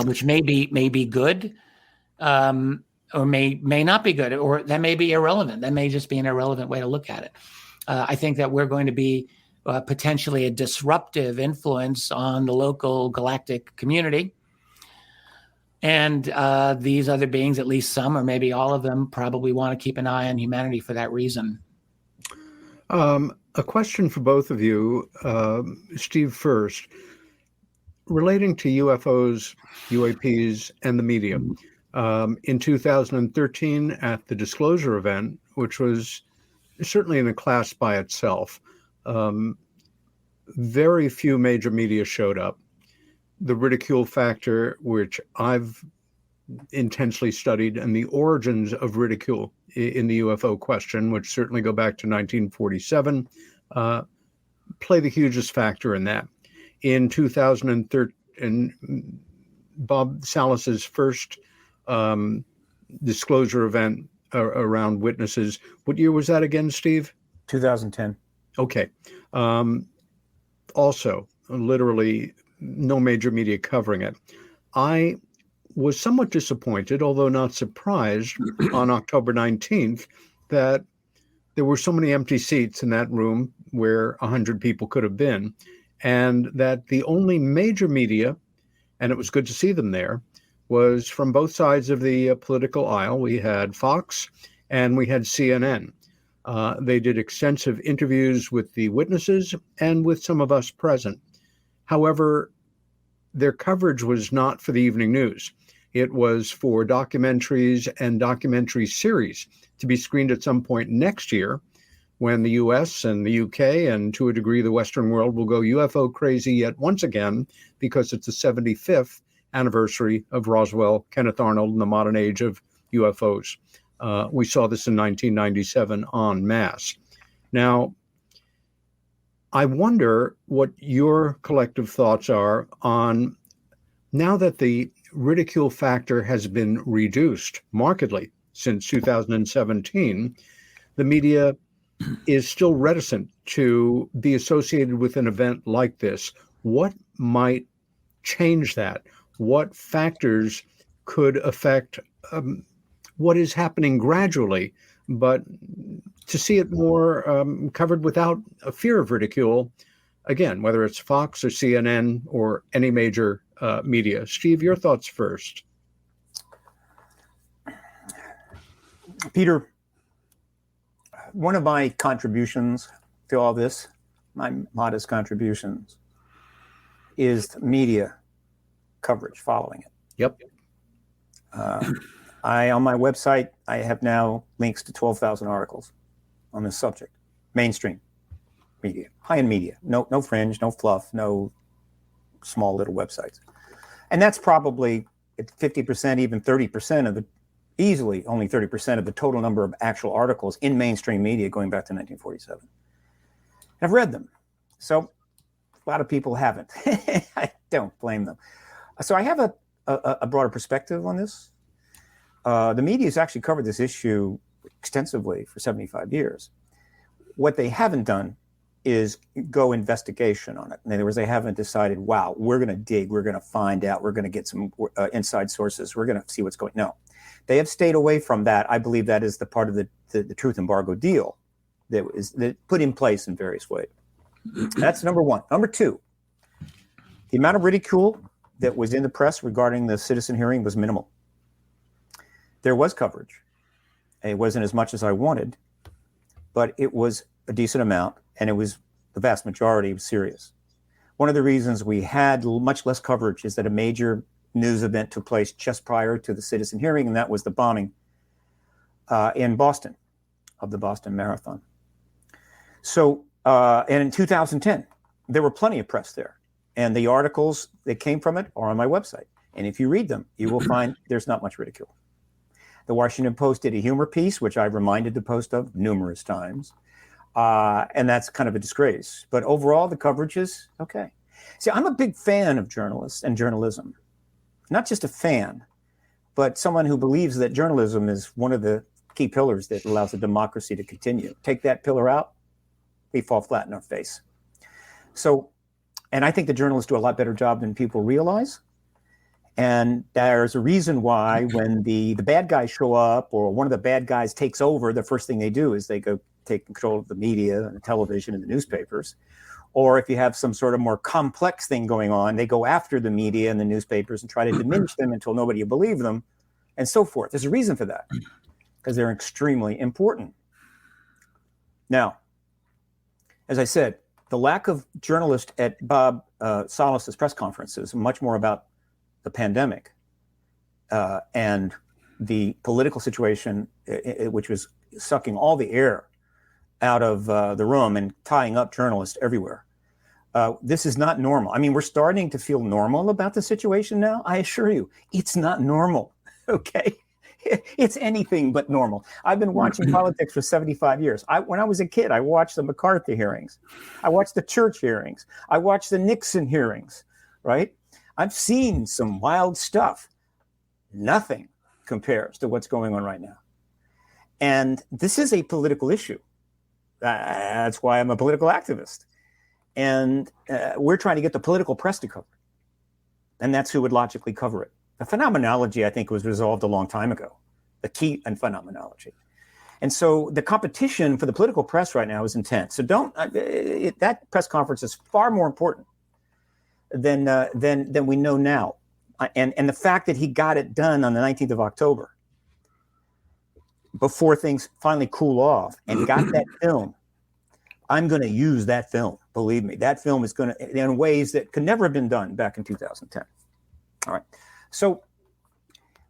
Which may be good, or may not be good, or that may be irrelevant. That may just be an irrelevant way to look at it. I think that we're going to be potentially a disruptive influence on the local galactic community. And these other beings, at least some, or maybe all of them, probably want to keep an eye on humanity for that reason. A question for both of you, Steve first. Relating to UFOs, UAPs, and the media, in 2013 at the Disclosure event, which was certainly in a class by itself, very few major media showed up. The ridicule factor, which I've intensely studied, and the origins of ridicule in the UFO question, which certainly go back to 1947, play the hugest factor in that. In 2013, Bob Salas's first disclosure event around witnesses. What year was that again, Steve? 2010. Okay. Also, literally no major media covering it. I was somewhat disappointed, although not surprised, on October 19th that there were so many empty seats in that room where 100 people could have been. And that the only major media, and it was good to see them there, was from both sides of the political aisle. We had Fox and we had CNN. They did extensive interviews with the witnesses and with some of us present. However, their coverage was not for the evening news. It was for documentaries and documentary series to be screened at some point next year, when the US and the UK, and to a degree the Western world, will go UFO crazy yet once again, because it's the 75th anniversary of Roswell, Kenneth Arnold, and the modern age of UFOs. We saw this in 1997 en masse. Now, I wonder what your collective thoughts are on, now that the ridicule factor has been reduced markedly since 2017, the media is still reticent to be associated with an event like this. What might change that? What factors could affect what is happening gradually, but to see it more covered without a fear of ridicule, again, whether it's Fox or CNN or any major media? Steve, your thoughts first. Peter, one of my contributions to all this my modest contributions, is media coverage following it. Yep. On my website, I have now links to 12,000 articles on this subject. Mainstream media, high-end media, no fringe, no fluff, no small little websites. And that's probably 50%, even 30% of easily only 30% of the total number of actual articles in mainstream media going back to 1947. I've read them. So a lot of people haven't. I don't blame them. So I have a broader perspective on this. The media has actually covered this issue extensively for 75 years. What they haven't done is go investigation on it. In other words, they haven't decided, wow, we're going to dig, we're going to find out, we're going to get some inside sources, we're going to see what's going on. No, they have stayed away from that. I believe that is the part of the truth embargo deal that put in place in various ways. That's number one. Number two, the amount of ridicule that was in the press regarding the citizen hearing was minimal. There was coverage. It wasn't as much as I wanted, but it was a decent amount, and it was the vast majority was serious. One of the reasons we had much less coverage is that a major news event took place just prior to the citizen hearing, and that was the bombing in Boston of the Boston Marathon. So, and in 2010, there were plenty of press there, and the articles that came from it are on my website. And if you read them, you will find there's not much ridicule. The Washington Post did a humor piece, which I reminded the Post of numerous times. And that's kind of a disgrace. But overall, the coverage is okay. See, I'm a big fan of journalists and journalism. Not just a fan, but someone who believes that journalism is one of the key pillars that allows a democracy to continue. Take that pillar out, we fall flat in our face. So, and I think the journalists do a lot better job than people realize. And there's a reason why when the bad guys show up or one of the bad guys takes over, the first thing they do is they go take control of the media and the television and the newspapers. Or if you have some sort of more complex thing going on, they go after the media and the newspapers and try to diminish them until nobody will believe them and so forth. There's a reason for that because they're extremely important. Now, as I said, the lack of journalists at Bob Salas's press conferences, much more about the pandemic and the political situation, which was sucking all the air out of the room and tying up journalists everywhere. This is not normal. I mean, we're starting to feel normal about the situation now. I assure you, it's not normal, okay? It's anything but normal. I've been watching politics for 75 years. When I was a kid, I watched the McCarthy hearings. I watched the Church hearings. I watched the Nixon hearings, right? I've seen some wild stuff. Nothing compares to what's going on right now. And this is a political issue. That's why I'm a political activist. And we're trying to get the political press to cover it. And that's who would logically cover it. The phenomenology, I think, was resolved a long time ago. The key and phenomenology. And so the competition for the political press right now is intense. So that press conference is far more important than we know now. And the fact that he got it done on the 19th of October before things finally cool off and got that film, I'm going to use that film. Believe me, that film is going to, in ways that could never have been done back in 2010. All right. So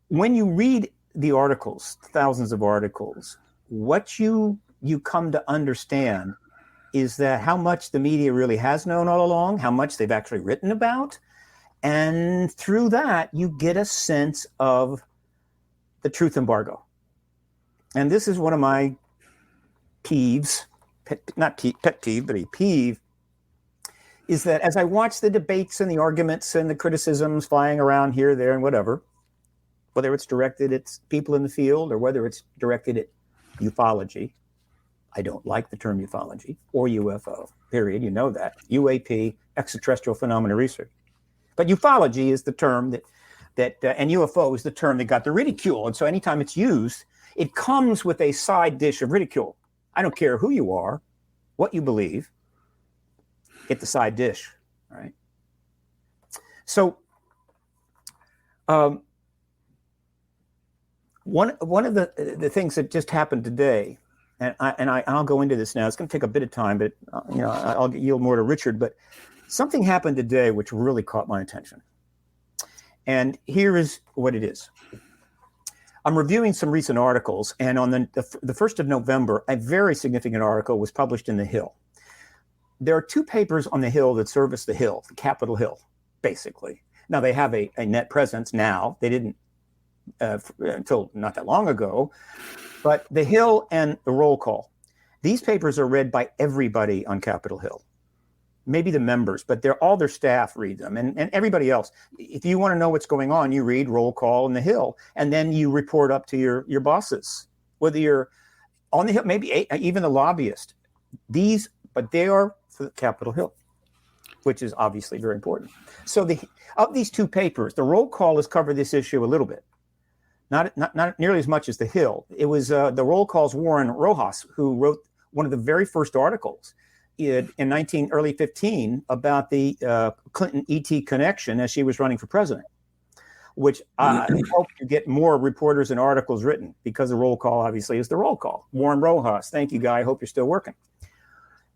when you read the articles, thousands of articles, what you come to understand is that how much the media really has known all along, how much they've actually written about. And through that, you get a sense of the truth embargo. And this is one of my peeves, pet peeve, but a peeve, is that as I watch the debates and the arguments and the criticisms flying around here, there, and whatever, whether it's directed at people in the field or whether it's directed at ufology, I don't like the term ufology or UFO, period. You know that. UAP, extraterrestrial phenomena research. But ufology is the term and UFO is the term that got the ridicule. And so anytime it's used, it comes with a side dish of ridicule. I don't care who you are, what you believe, get the side dish, all right? So one of the things that just happened today and I'll go into this now. It's going to take a bit of time, but I'll yield more to Richard. But something happened today which really caught my attention. And here is what it is. I'm reviewing some recent articles, and on the 1st of November, a very significant article was published in The Hill. There are two papers on The Hill that service The Hill, the Capitol Hill, basically. Now, they have a net presence now. They didn't until not that long ago. But The Hill and The Roll Call, these papers are read by everybody on Capitol Hill. Maybe the members, but all their staff read them, and everybody else. If you want to know what's going on, you read Roll Call and The Hill, and then you report up to your bosses, whether you're on the Hill, maybe even the lobbyist. But they are for Capitol Hill, which is obviously very important. So of these two papers, the Roll Call has covered this issue a little bit, not nearly as much as The Hill. It was the Roll Call's Warren Rojas who wrote one of the very first articles in early 15 about the Clinton ET connection as she was running for president, which I hope to get more reporters and articles written, because the Roll Call obviously is the Roll Call. Warren Rojas, thank you, Guy. I hope you're still working.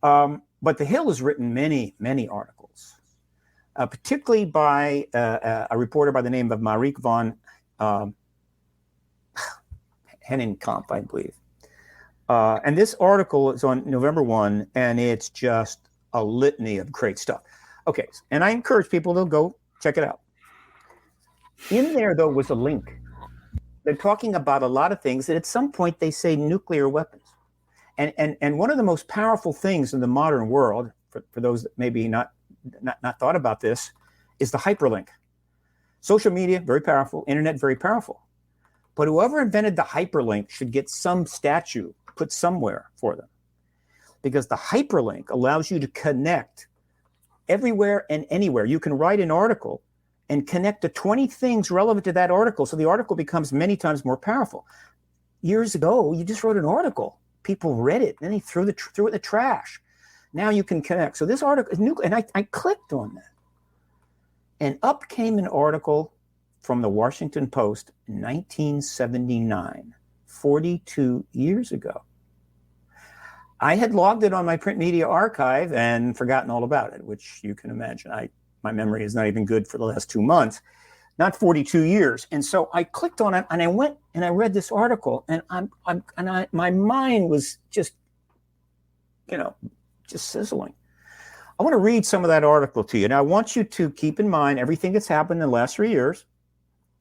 But The Hill has written many, many articles, particularly by a reporter by the name of Marieke von Hennenkamp, I believe. And this article is on November 1, and it's just a litany of great stuff. Okay, and I encourage people to go check it out. In there, though, was a link. They're talking about a lot of things that at some point they say nuclear weapons. And one of the most powerful things in the modern world, for those that maybe not thought about this, is the hyperlink. Social media, very powerful. Internet, very powerful. But whoever invented the hyperlink should get some statue put somewhere for them, because the hyperlink allows you to connect everywhere and anywhere. You can write an article and connect to 20 things relevant to that article, so the article becomes many times more powerful. Years ago, you just wrote an article. People read it, then they threw it in the trash. Now you can connect. So this article is nuclear, and I clicked on that. And up came an article from the Washington Post in 1979, 42 years ago. I had logged it on my print media archive and forgotten all about it, which you can imagine. My memory is not even good for the last 2 months, not 42 years. And so I clicked on it, and I went and I read this article, and my mind was just sizzling. I want to read some of that article to you. Now, I want you to keep in mind everything that's happened in the last 3 years,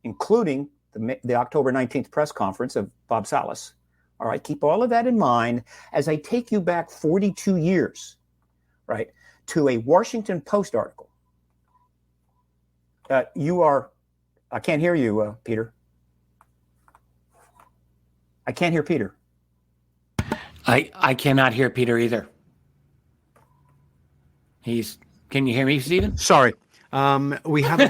including the October 19th press conference of Bob Salas. All right, keep all of that in mind as I take you back 42 years, right, to a Washington Post article. I can't hear you, Peter. I can't hear Peter. I cannot hear Peter either. Can you hear me, Stephen? Sorry. We have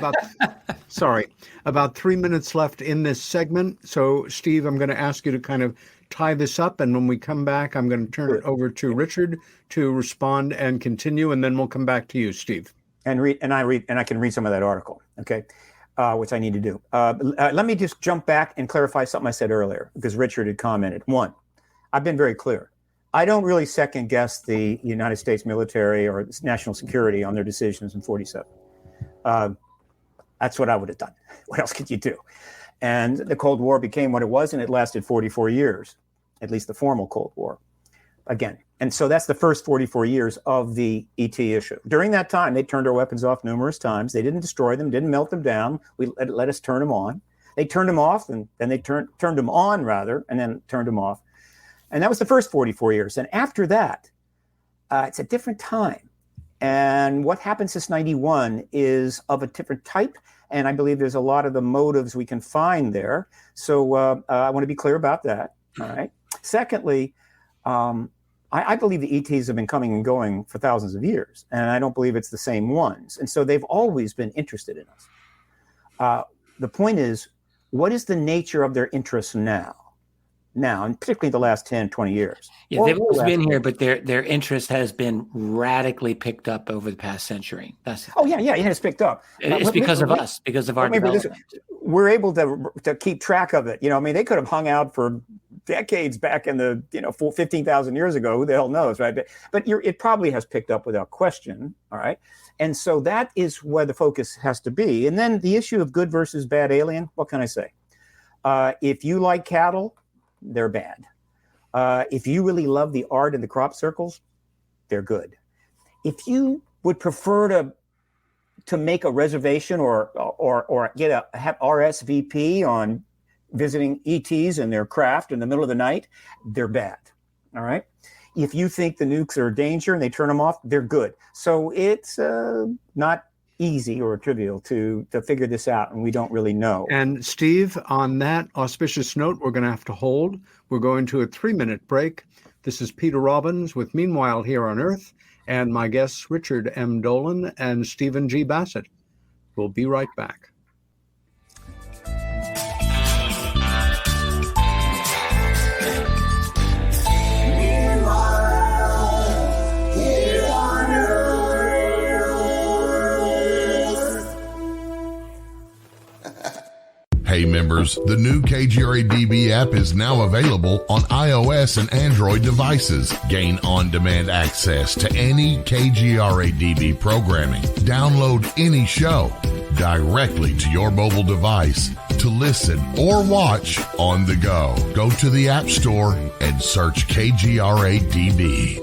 about 3 minutes left in this segment. So, Steve, I'm going to ask you to kind of tie this up, and when we come back, I'm going to turn it over to Richard to respond and continue, and then we'll come back to you, Steve. And I can read some of that article, okay, which I need to do. Let me just jump back and clarify something I said earlier, because Richard had commented. One, I've been very clear. I don't really second guess the United States military or national security on their decisions in 47. That's what I would have done. What else could you do? And the Cold War became what it was, and it lasted 44 years, at least the formal Cold War. Again, and so that's the first 44 years of the ET issue. During that time, they turned our weapons off numerous times. They didn't destroy them, didn't melt them down. We let us turn them on. They turned them off, and then they turned them on, rather, and then turned them off. And that was the first 44 years. And after that, it's a different time. And what happened since 91 is of a different type. And I believe there's a lot of the motives we can find there. So I want to be clear about that. All right. Secondly, I believe the ETs have been coming and going for thousands of years, and I don't believe it's the same ones. And so they've always been interested in us. The point is, what is the nature of their interest now, and particularly the last 10, 20 years? Yeah, they've always been here, but their interest has been radically picked up over the past century. It has picked up. It's because of us, because of our development. We're able to keep track of it. They could have hung out for decades back in the 15,000 years ago. Who the hell knows, right? But it probably has picked up without question. All right, and so that is where the focus has to be. And then the issue of good versus bad alien. What can I say? If you like cattle, they're bad. If you really love the art in the crop circles, they're good. If you would prefer to make a reservation or have RSVP on visiting ETs and their craft in the middle of the night, they're bad. All right. If you think the nukes are a danger and they turn them off, they're good. So it's not easy or trivial to figure this out, and we don't really know. And Steve, on that auspicious note, we're going to have to hold. We're going to a 3-minute break. This is Peter Robbins with Meanwhile Here on Earth, and my guests Richard M. Dolan and Stephen G. Bassett. We'll be right back. Hey members, the new KGRA-DB app is now available on iOS and Android devices. Gain on-demand access to any KGRA-DB programming. Download any show directly to your mobile device to listen or watch on the go. Go to the App Store and search KGRA-DB.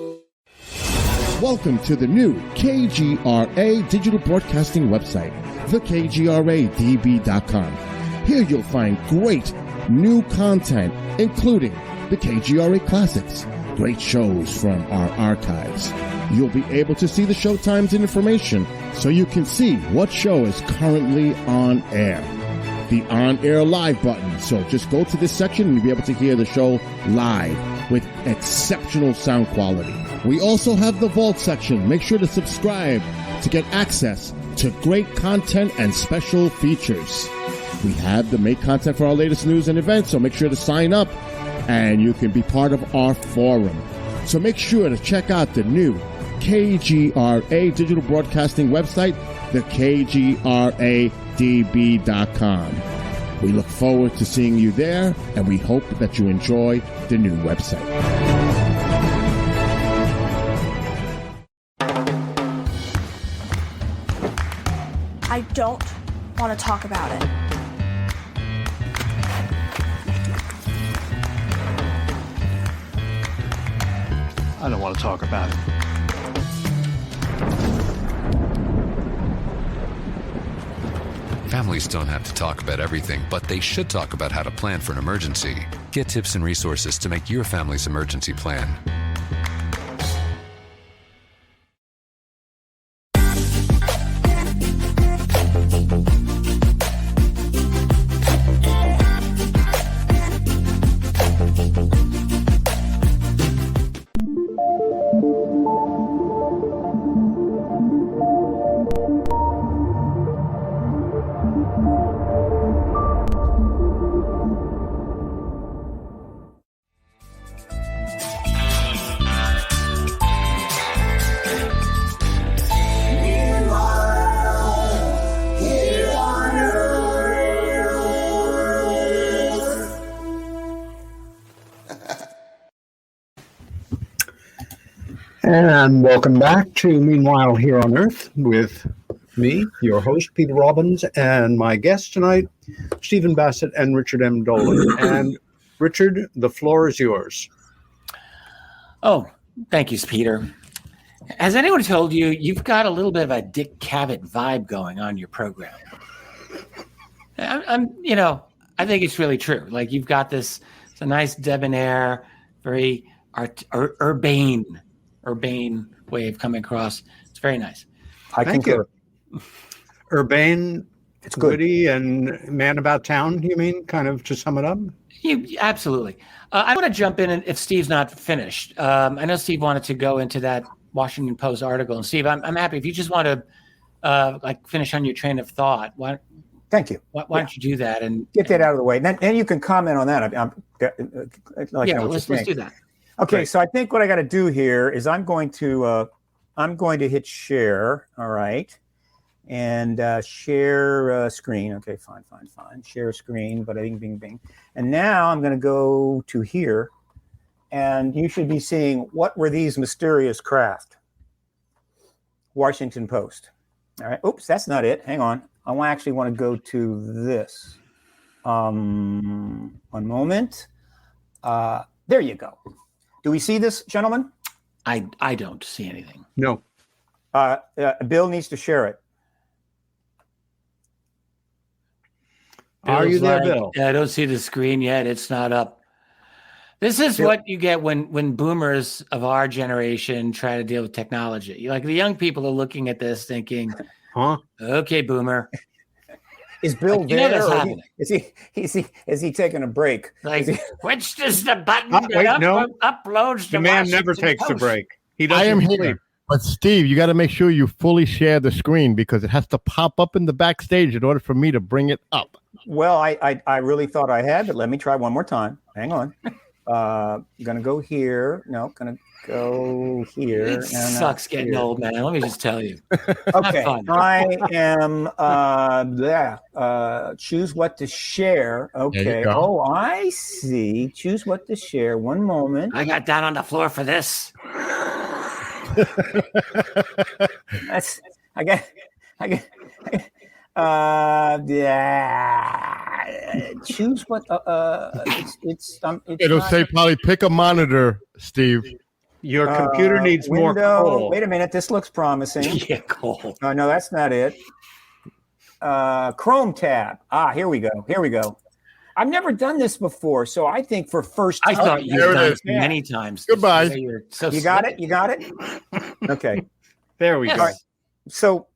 Welcome to the new KGRA digital broadcasting website, thekgradb.com. Here you'll find great new content, including the KGRA Classics, great shows from our archives. You'll be able to see the show times and information so you can see what show is currently on air. The on-air live button. So just go to this section and you'll be able to hear the show live with exceptional sound quality. We also have the Vault section. Make sure to subscribe to get access to great content and special features. We have the make content for our latest news and events, so make sure to sign up and you can be part of our forum. So make sure to check out the new KGRA digital broadcasting website, thekgradb.com. We look forward to seeing you there, and we hope that you enjoy the new website. I don't want to talk about it. I don't want to talk about it. Families don't have to talk about everything, but they should talk about how to plan for an emergency. Get tips and resources to make your family's emergency plan. And welcome back to Meanwhile Here on Earth with me, your host, Peter Robbins, and my guests tonight, Stephen Bassett and Richard M. Dolan. And Richard, the floor is yours. Oh, thank you, Peter. Has anyone told you you've got a little bit of a Dick Cavett vibe going on your program? I think it's really true. Like you've got it's a nice debonair, very urbane way of coming across. It's very nice. Thank you. Urbane, it's good. Witty, and man about town, you mean, kind of to sum it up? Absolutely. I want to jump in, and if Steve's not finished. I know Steve wanted to go into that Washington Post article. And Steve, I'm happy. If you just want to finish on your train of thought, thank you. Why don't you do that and get that out of the way? And you can comment on that. Let's do that. Okay, Great. So I think what I got to do here is I'm going to hit share. All right, And share screen. Okay, fine. Share screen, but bing. And now I'm going to go to here, and you should be seeing what were these mysterious craft. Washington Post. All right. Oops, that's not it. Hang on. I actually want to go to this. One moment. There you go. Do we see this, gentlemen? I don't see anything. No. Bill needs to share it. Are you there, Bill? I don't see the screen yet. It's not up. This is what you get when boomers of our generation try to deal with technology. Like the young people are looking at this thinking, huh? Okay, boomer. Is Bill there? Or is he taking a break? Like, which is the button uploads the man never takes a break. He doesn't. I am sleep. here. But Steve, you got to make sure you fully share the screen because it has to pop up in the backstage in order for me to bring it up. Well, I really thought I had, but let me try one more time. Hang on. Gonna go here. No, gonna go here. It sucks getting old, man. Let me just tell you. Okay, I am choose what to share. Okay. Oh, I see. Choose what to share. One moment. I got down on the floor for this. That's I get choose what it'll say probably pick a monitor, Steve. Your computer needs more coal. Wait a minute, this looks promising. Yeah, coal. No, that's not it. Chrome tab. Here we go. I've never done this before, so I think for first time. I thought you've done it many times. Goodbye. You got it? Okay. There we go. Right. So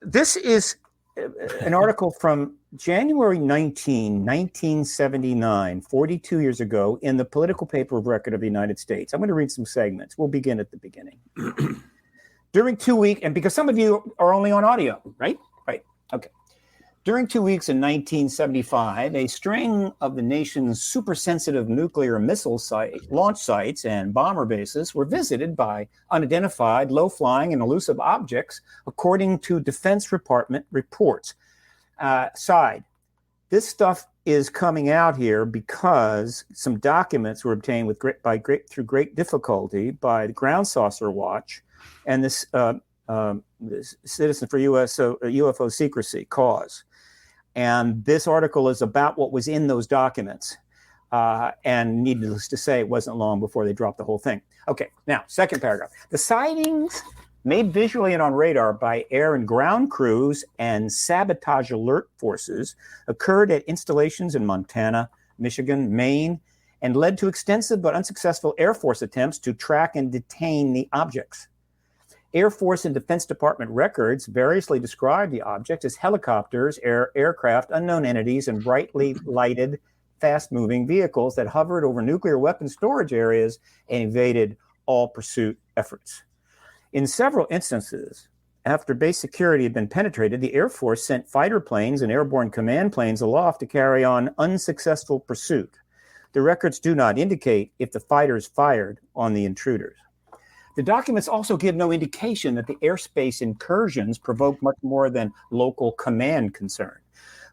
this is an article from January 1979, 42 years ago, in the political paper of record of the United States. I'm going to read some segments. We'll begin at the beginning. During 2 weeks, and because some of you are only on audio, right? Right. Okay. During 2 weeks in 1975, a string of the nation's supersensitive nuclear missile launch sites and bomber bases were visited by unidentified, low-flying, and elusive objects, according to Defense Department reports. This stuff is coming out here because some documents were obtained through great difficulty by the Ground Saucer Watch and this Citizen for UFO Secrecy cause. And this article is about what was in those documents. And needless to say, it wasn't long before they dropped the whole thing. Okay, now, second paragraph. The sightings made visually and on radar by air and ground crews and sabotage alert forces occurred at installations in Montana, Michigan, Maine, and led to extensive but unsuccessful Air Force attempts to track and detain the objects. Air Force and Defense Department records variously describe the objects as helicopters, aircraft, unknown entities, and brightly lighted, fast-moving vehicles that hovered over nuclear weapon storage areas and evaded all pursuit efforts. In several instances, after base security had been penetrated, the Air Force sent fighter planes and airborne command planes aloft to carry on unsuccessful pursuit. The records do not indicate if the fighters fired on the intruders. The documents also give no indication that the airspace incursions provoked much more than local command concern.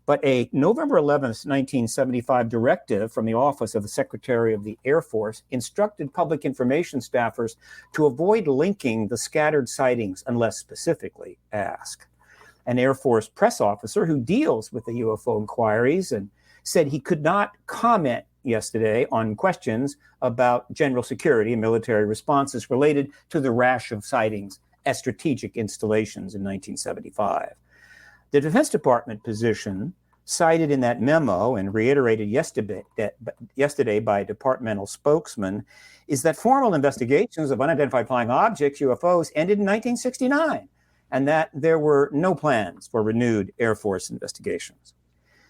But a November 11th, 1975 directive from the Office of the Secretary of the Air Force instructed public information staffers to avoid linking the scattered sightings unless specifically asked. An Air Force press officer who deals with the UFO inquiries and said he could not comment yesterday on questions about general security and military responses related to the rash of sightings at strategic installations in 1975. The Defense Department position cited in that memo and reiterated yesterday by a departmental spokesman is that formal investigations of unidentified flying objects, UFOs, ended in 1969 and that there were no plans for renewed Air Force investigations.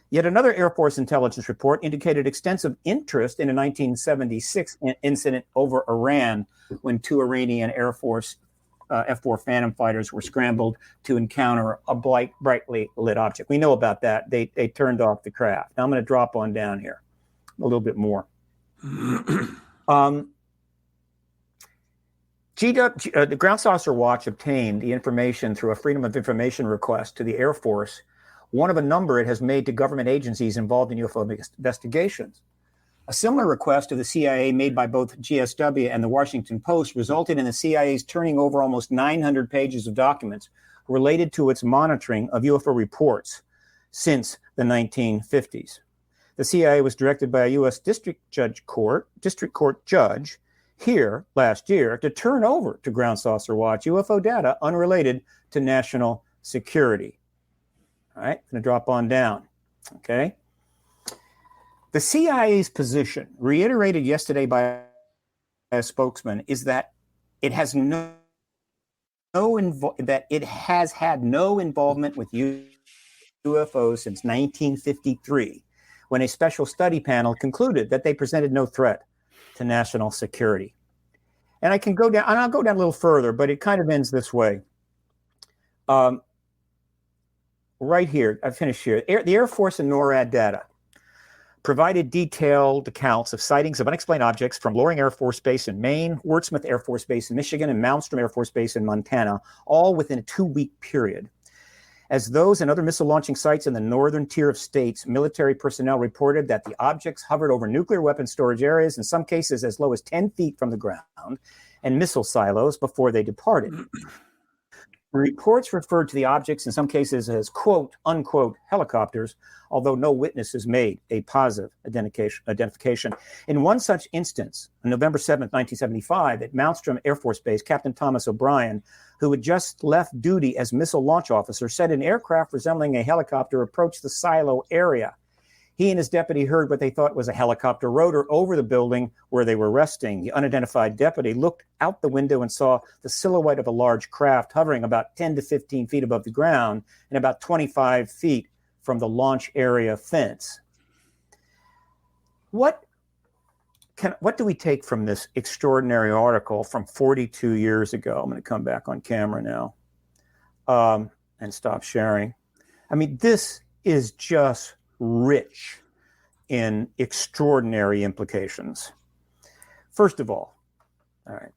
Yet another Air Force intelligence report indicated extensive interest in a 1976 incident over Iran when two Iranian Air Force F-4 Phantom fighters were scrambled to encounter a brightly lit object. We know about that. They turned off the craft. Now I'm going to drop on down here The Ground Saucer Watch obtained the information through a Freedom of Information request to the Air Force, one of a number it has made to government agencies involved in UFO investigations. A similar request to the CIA made by both GSW and the Washington Post resulted in the CIA's turning over almost 900 pages of documents related to its monitoring of UFO reports since the 1950s. The CIA was directed by a U.S. District Court judge here last year to turn over to Ground Saucer Watch UFO data unrelated to national security. All right, going to drop on down. Okay. The CIA's position, reiterated yesterday by a spokesman, is that it has had no involvement with UFOs since 1953, when a special study panel concluded that they presented no threat to national security. And I can go down, and I'll go down a little further, but it kind of ends this way. Right here, I finished here. The Air Force and NORAD data provided detailed accounts of sightings of unexplained objects from Loring Air Force Base in Maine, Wurtsmith Air Force Base in Michigan, and Malmstrom Air Force Base in Montana, all within a 2-week period. As those and other missile launching sites in the northern tier of states, military personnel reported that the objects hovered over nuclear weapon storage areas, in some cases as low as 10 feet from the ground, and missile silos before they departed. Reports referred to the objects in some cases as quote, unquote, helicopters, although no witnesses made a positive identification. In one such instance, on November 7th, 1975, at Malmstrom Air Force Base, Captain Thomas O'Brien, who had just left duty as missile launch officer, said an aircraft resembling a helicopter approached the silo area. He and his deputy heard what they thought was a helicopter rotor over the building where they were resting. The unidentified deputy looked out the window and saw the silhouette of a large craft hovering about 10 to 15 feet above the ground and about 25 feet from the launch area fence. What do we take from this extraordinary article from 42 years ago? I'm going to come back on camera now and stop sharing. I mean, this is just rich in extraordinary implications. First of all right,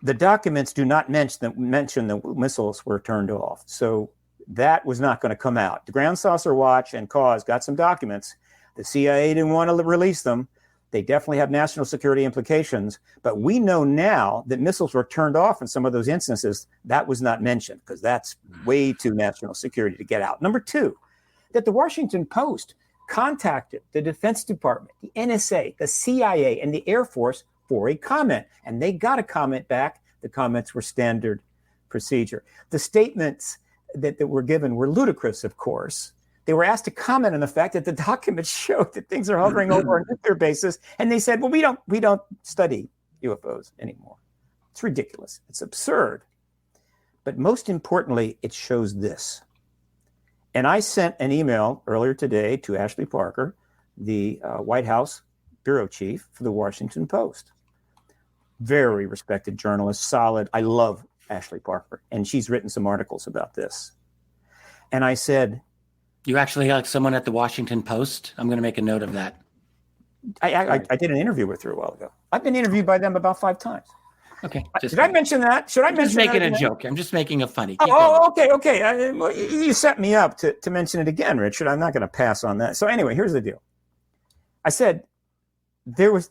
the documents do not mention the missiles were turned off. So that was not going to come out. The Ground Saucer Watch and CAUSE got some documents. The CIA didn't want to release them. They definitely have national security implications. But we know now that missiles were turned off in some of those instances. That was not mentioned because that's way too national security to get out. Number two, that the Washington Post contacted the Defense Department, the NSA, the CIA, and the Air Force for a comment. And they got a comment back. The comments were standard procedure. The statements that were given were ludicrous, of course. They were asked to comment on the fact that the documents showed that things are hovering over a nuclear basis. And they said, well, we don't study UFOs anymore. It's ridiculous. It's absurd. But most importantly, it shows this. And I sent an email earlier today to Ashley Parker, the White House bureau chief for the Washington Post. Very respected journalist, solid. I love Ashley Parker. And she's written some articles about this. And I said, you actually like someone at the Washington Post? I'm going to make a note of that. I did an interview with her a while ago. I've been interviewed by them about 5 times. Okay. Did I mention that? Should I mention that? I'm just making a joke. I'm just making a funny. Okay. You set me up to mention it again, Richard. I'm not going to pass on that. So anyway, here's the deal. I said there was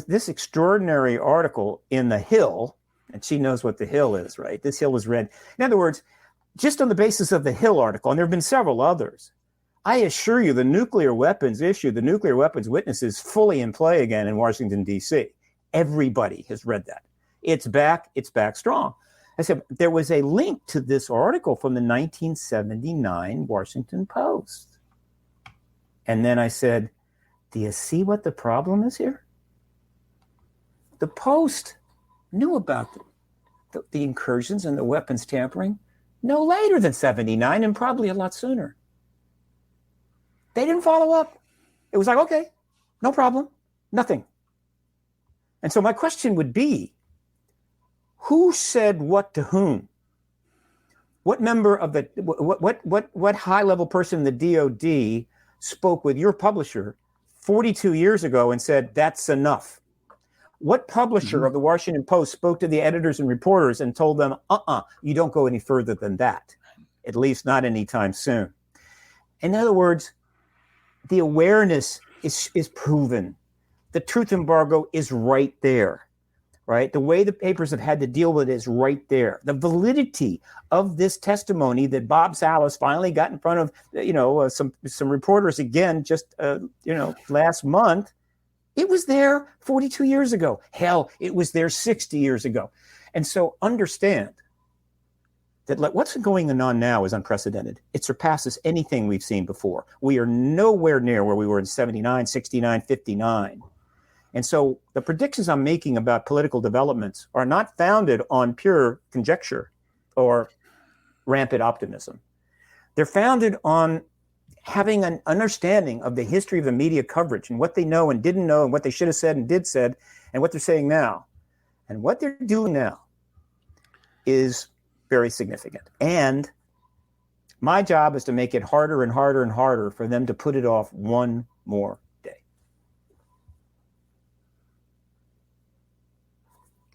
this extraordinary article in The Hill, and she knows what The Hill is, right? This Hill was read. In other words, just on the basis of the Hill article, and there have been several others, I assure you the nuclear weapons issue, the nuclear weapons witness is fully in play again in Washington, D.C. Everybody has read that. It's back strong. I said, there was a link to this article from the 1979 Washington Post. And then I said, do you see what the problem is here? The Post knew about the incursions and the weapons tampering no later than 79 and probably a lot sooner. They didn't follow up. It was like, okay, no problem, nothing. And so my question would be, who said what to whom? What member of the, what high-level person in the DOD spoke with your publisher 42 years ago and said, that's enough? What publisher of the Washington Post spoke to the editors and reporters and told them, you don't go any further than that, at least not anytime soon? In other words, the awareness is proven. The truth embargo is right there, right? The way the papers have had to deal with it is right there. The validity of this testimony that Bob Salas finally got in front of, some reporters again just, last month, it was there 42 years ago. Hell, it was there 60 years ago. And so understand that what's going on now is unprecedented. It surpasses anything we've seen before. We are nowhere near where we were in 79, 69, 59. And so the predictions I'm making about political developments are not founded on pure conjecture or rampant optimism. They're founded on having an understanding of the history of the media coverage and what they know and didn't know and what they should have said and did said and what they're saying now. And what they're doing now is very significant. And my job is to make it harder and harder and harder for them to put it off one more day.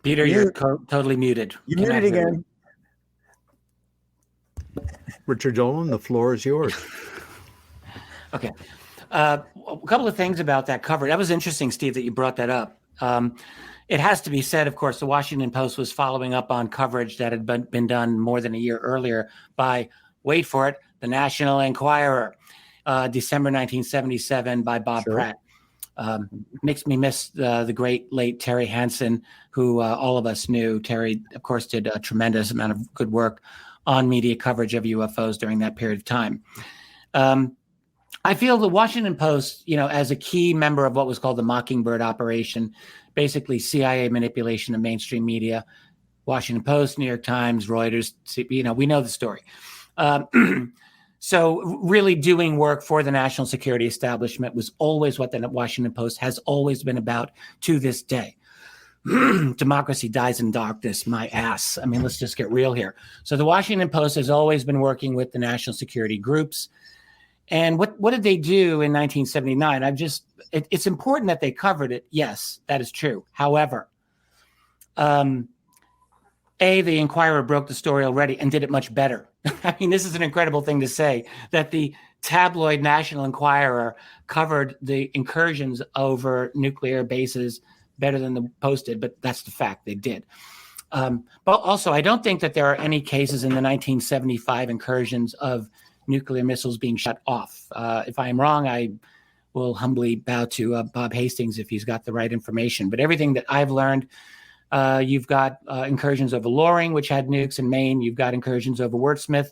Peter, you're totally muted. You're muted again. Richard Dolan, the floor is yours. Okay. A couple of things about that cover. That was interesting, Steve, that you brought that up. It has to be said, of course, the Washington Post was following up on coverage that had been done more than a year earlier by, wait for it, the National Enquirer, December 1977 by Bob Pratt. Makes me miss the great late Terry Hansen, who all of us knew. Terry, of course, did a tremendous amount of good work on media coverage of UFOs during that period of time. I feel the Washington Post, as a key member of what was called the Mockingbird operation, basically CIA manipulation of mainstream media, Washington Post, New York Times, Reuters, we know the story. So really doing work for the national security establishment was always what the Washington Post has always been about to this day. Democracy dies in darkness, my ass. I mean, let's just get real here. So the Washington Post has always been working with the national security groups. And what did they do in 1979? It's important that they covered it. Yes, that is true. However, the Enquirer broke the story already and did it much better. I mean, this is an incredible thing to say, that the tabloid National Enquirer covered the incursions over nuclear bases better than the Post did, but that's the fact, they did. But also, I don't think that there are any cases in the 1975 incursions of nuclear missiles being shut off. If I am wrong, I will humbly bow to Bob Hastings if he's got the right information. But everything that I've learned, you've got incursions over Loring, which had nukes in Maine. You've got incursions over Wurtsmith.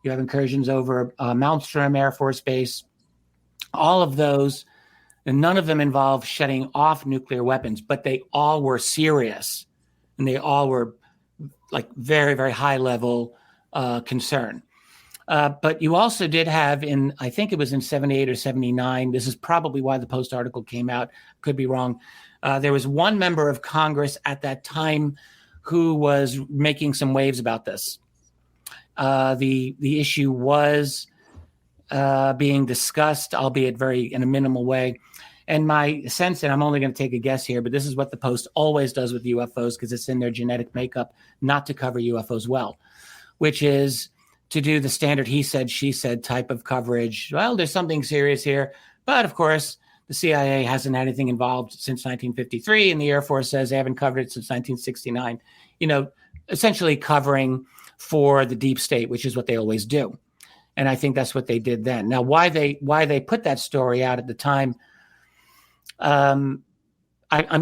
You have incursions over Malmstrom Air Force Base. All of those, and none of them involved shutting off nuclear weapons, but they all were serious. And they all were like very, very high level concern. But you also did have I think it was in 78 or 79, this is probably why the Post article came out, could be wrong. There was one member of Congress at that time who was making some waves about this. The issue was being discussed, albeit in a minimal way. And my sense, and I'm only going to take a guess here, but this is what the Post always does with UFOs because it's in their genetic makeup not to cover UFOs well, which is to do the standard he said, she said type of coverage. Well, there's something serious here. But of course, the CIA hasn't had anything involved since 1953, and the Air Force says they haven't covered it since 1969. Essentially covering for the deep state, which is what they always do. And I think that's what they did then. Now, why they put that story out at the time, I'm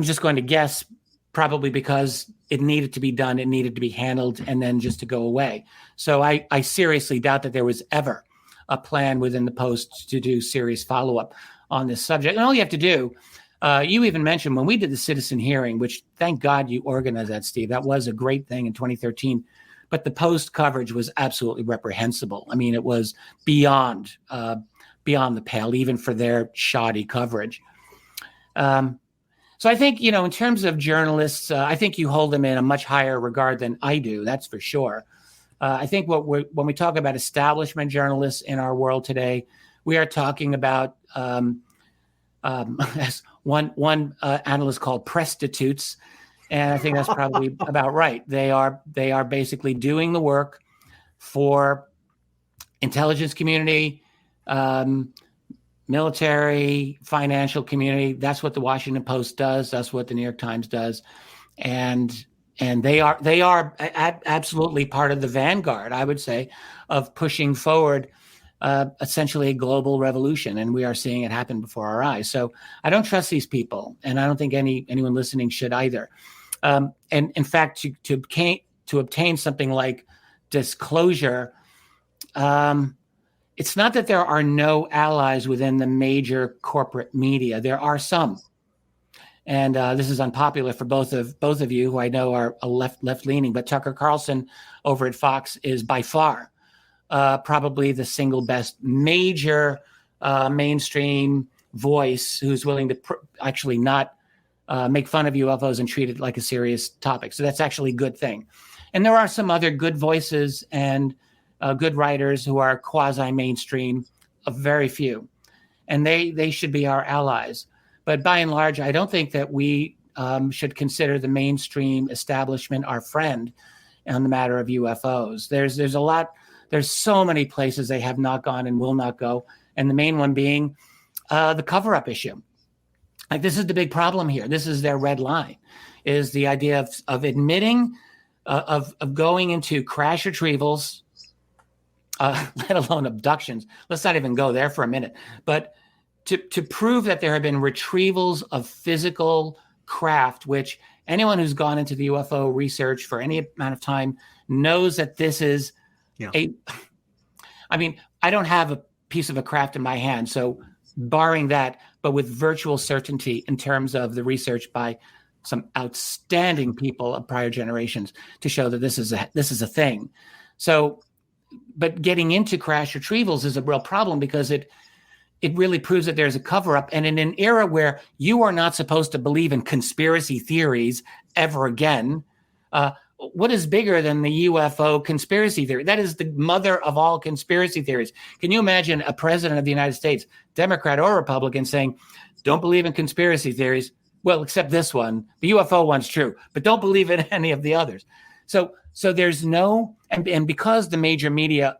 just going to guess, probably because it needed to be done, it needed to be handled, and then just to go away. So I seriously doubt that there was ever a plan within the Post to do serious follow-up on this subject. And all you have to do, you even mentioned when we did the citizen hearing, which thank God you organized that, Steve. That was a great thing in 2013. But the Post coverage was absolutely reprehensible. I mean, it was beyond the pale, even for their shoddy coverage. So I think, in terms of journalists, I think you hold them in a much higher regard than I do. That's for sure. I think when we talk about establishment journalists in our world today, we are talking about as one analyst called prostitutes, and I think that's probably about right. They are basically doing the work for intelligence community, military, financial community. That's what the Washington Post does. That's what the New York Times does, and they are absolutely part of the vanguard, I would say, of pushing forward essentially a global revolution, and we are seeing it happen before our eyes. So I don't trust these people, and I don't think anyone listening should either. And in fact, to obtain something like disclosure, it's not that there are no allies within the major corporate media. There are some, and this is unpopular for both of you, who I know are left leaning. But Tucker Carlson over at Fox is by far probably the single best major mainstream voice who's willing to actually not make fun of UFOs and treat it like a serious topic. So that's actually a good thing. And there are some other good voices and good writers who are quasi-mainstream, a very few. And they should be our allies. But by and large, I don't think that we should consider the mainstream establishment our friend on the matter of UFOs. There's a lot. There's so many places they have not gone and will not go. And the main one being the cover-up issue. Like, this is the big problem here. This is their red line, is the idea of admitting, of going into crash retrievals, let alone abductions. Let's not even go there for a minute. But to prove that there have been retrievals of physical craft, which anyone who's gone into the UFO research for any amount of time knows that this is I mean, I don't have a piece of a craft in my hand, so barring that, but with virtual certainty in terms of the research by some outstanding people of prior generations to show that this is a thing. So, but getting into crash retrievals is a real problem because it really proves that there's a cover-up. And in an era where you are not supposed to believe in conspiracy theories ever again, what is bigger than the UFO conspiracy theory? That is the mother of all conspiracy theories. Can you imagine a president of the United States, Democrat or Republican, saying, don't believe in conspiracy theories? Well, except this one. The UFO one's true, but don't believe in any of the others. So there's no, and because the major media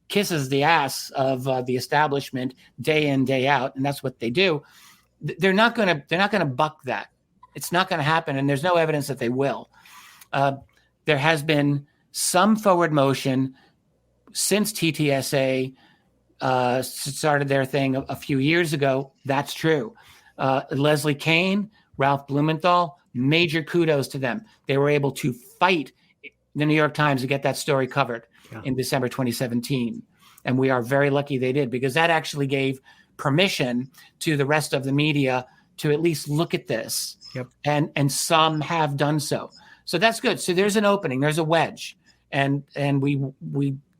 kisses the ass of the establishment day in, day out, and that's what they do, they're not going to buck that. It's not going to happen, and there's no evidence that they will. There has been some forward motion since TTSA started their thing a few years ago. That's true. Leslie Kean, Ralph Blumenthal, major kudos to them. They were able to fight the New York Times to get that story covered in December 2017. And we are very lucky they did, because that actually gave permission to the rest of the media to at least look at this. Yep. And some have done so. So that's good. So there's an opening, there's a wedge, and we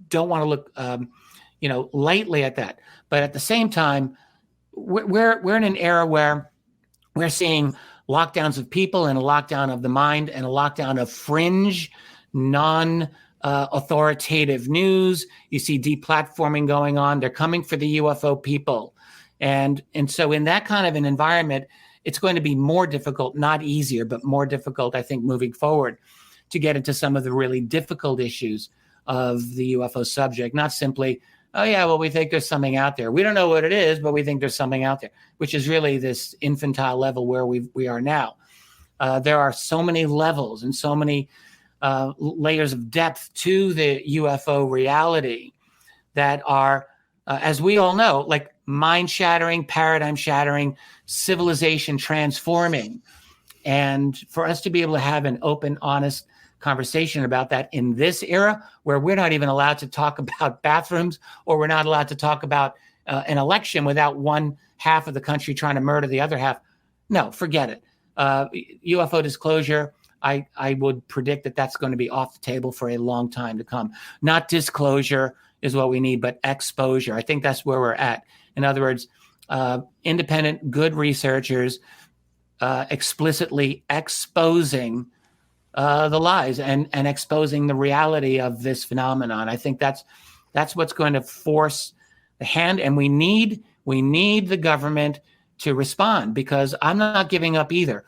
don't want to look, lightly at that. But at the same time, we're in an era where we're seeing lockdowns of people and a lockdown of the mind and a lockdown of fringe, authoritative news. You see deplatforming going on. They're coming for the UFO people, and so in that kind of an environment, it's going to be more difficult, not easier, but more difficult, I think, moving forward, to get into some of the really difficult issues of the UFO subject. Not simply, oh yeah, well, we think there's something out there. We don't know what it is, but we think there's something out there, which is really this infantile level where we are now. There are so many levels and so many layers of depth to the UFO reality that are, as we all know, like mind-shattering, paradigm-shattering, civilization transforming. And for us to be able to have an open, honest conversation about that in this era, where we're not even allowed to talk about bathrooms, or we're not allowed to talk about an election without one half of the country trying to murder the other half. No, forget it. UFO disclosure, I would predict that that's going to be off the table for a long time to come. Not disclosure is what we need, but exposure. I think that's where we're at. In other words, independent, good researchers explicitly exposing the lies and exposing the reality of this phenomenon. I think that's what's going to force the hand, and we need We need the government to respond, because I'm not giving up either.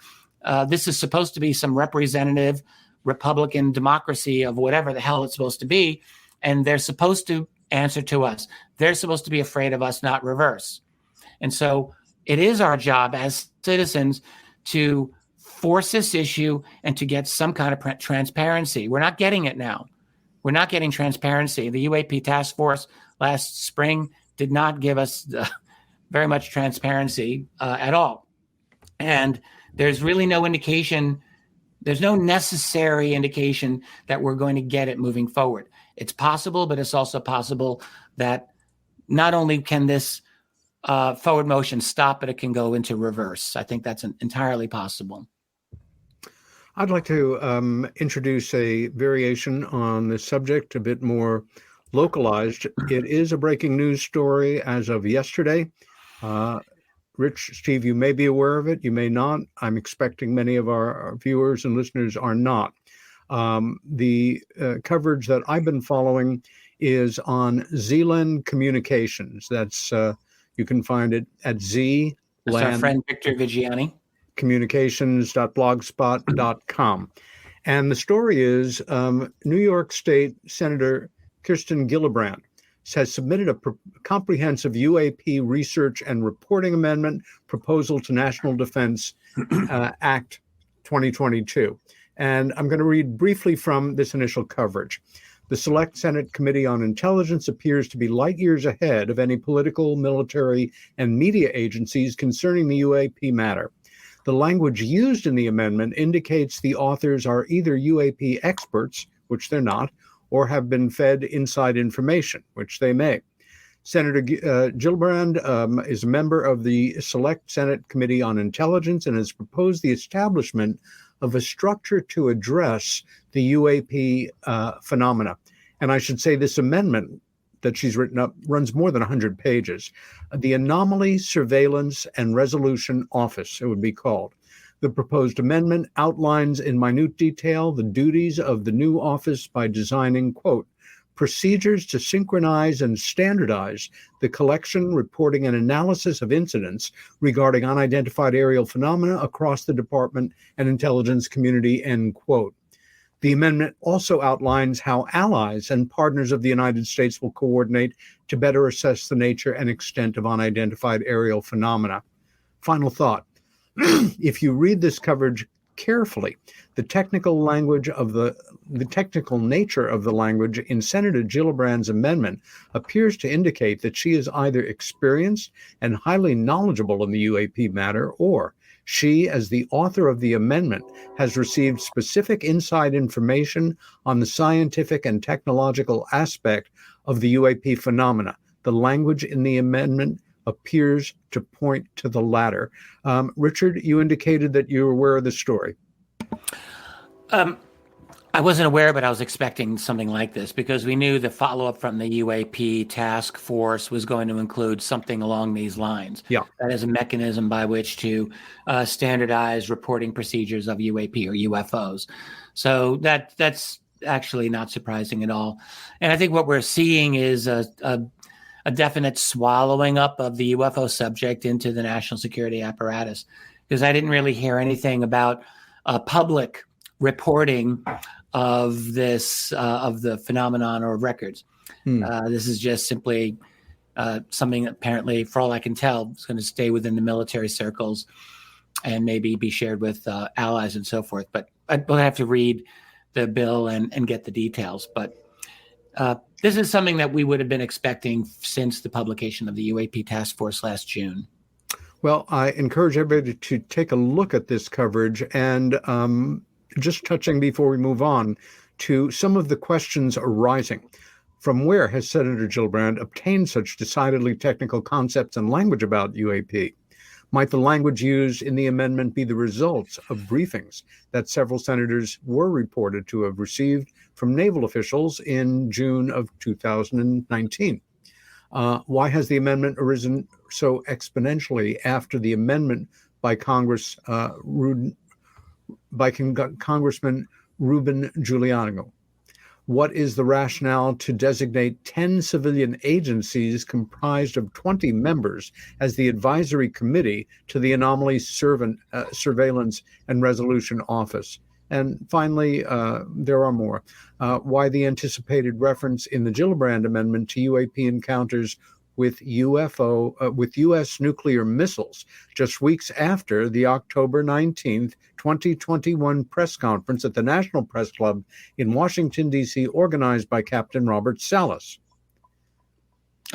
This is supposed to be some representative Republican democracy of whatever the hell it's supposed to be. And they're supposed to answer to us. They're supposed to be afraid of us, not reverse. And so it is our job as citizens to force this issue and to get some kind of transparency. We're not getting it now. We're not getting transparency. The UAP task force last spring did not give us very much transparency at all. And there's really no indication, there's no necessary indication that we're going to get it moving forward. It's possible, but it's also possible that not only can this forward motion stop, but it can go into reverse. I think that's entirely possible. I'd like to introduce a variation on this subject, a bit more localized. It is a breaking news story as of yesterday. Rich, Steve, you may be aware of it. You may not. I'm expecting many of our viewers and listeners are not. The coverage that I've been following is on Zealand Communications. That's you can find it at Zealand. That's our friend Victor Vigiani. Communications.blogspot.com. And the story is New York State Senator Kirsten Gillibrand has submitted a comprehensive UAP research and reporting amendment proposal to National Defense Act 2022. And I'm going to read briefly from this initial coverage. The Select Senate Committee on Intelligence appears to be light years ahead of any political, military, and media agencies concerning the UAP matter. The language used in the amendment indicates the authors are either UAP experts, which they're not, or have been fed inside information, which they may. Senator Gillibrand is a member of the Select Senate Committee on Intelligence and has proposed the establishment of a structure to address the UAP phenomena. And I should say this amendment that she's written up runs more than 100 pages. The Anomaly Surveillance and Resolution Office, it would be called. The proposed amendment outlines in minute detail the duties of the new office by designing, quote, procedures to synchronize and standardize the collection, reporting, and analysis of incidents regarding unidentified aerial phenomena across the department and intelligence community, end quote. The amendment also outlines how allies and partners of the United States will coordinate to better assess the nature and extent of unidentified aerial phenomena. Final thought. If you read this coverage carefully, the technical language of the technical nature of the language in Senator Gillibrand's amendment appears to indicate that she is either experienced and highly knowledgeable in the UAP matter, or she, as the author of the amendment, has received specific inside information on the scientific and technological aspect of the UAP phenomena. The language in the amendment appears to point to the latter. Richard, you indicated that you were aware of the story. I wasn't aware, but I was expecting something like this because we knew the follow-up from the UAP task force was going to include something along these lines. Yeah. That is a mechanism by which to standardize reporting procedures of UAP or UFOs. So that's actually not surprising at all. And I think what we're seeing is a definite swallowing up of the UFO subject into the national security apparatus, because I didn't really hear anything about public reporting of this, of the phenomenon or records. This is just simply something apparently, for all I can tell, is going to stay within the military circles and maybe be shared with allies and so forth. But we'll have to read the bill and get the details. But this is something that we would have been expecting since the publication of the UAP task force last June. Well, I encourage everybody to take a look at this coverage and just touching before we move on to some of the questions arising. From where has Senator Gillibrand obtained such decidedly technical concepts and language about UAP? Might the language used in the amendment be the results of briefings that several senators were reported to have received from naval officials in June of 2019? Why has the amendment arisen so exponentially after the amendment by Congressman Ruben Giuliano? What is the rationale to designate 10 civilian agencies comprised of 20 members as the advisory committee to the Anomaly Surveillance and Resolution Office? And finally, there are more. Why the anticipated reference in the Gillibrand Amendment to UAP encounters with U.S. nuclear missiles just weeks after the October 19th, 2021 press conference at the National Press Club in Washington, D.C., organized by Captain Robert Salas.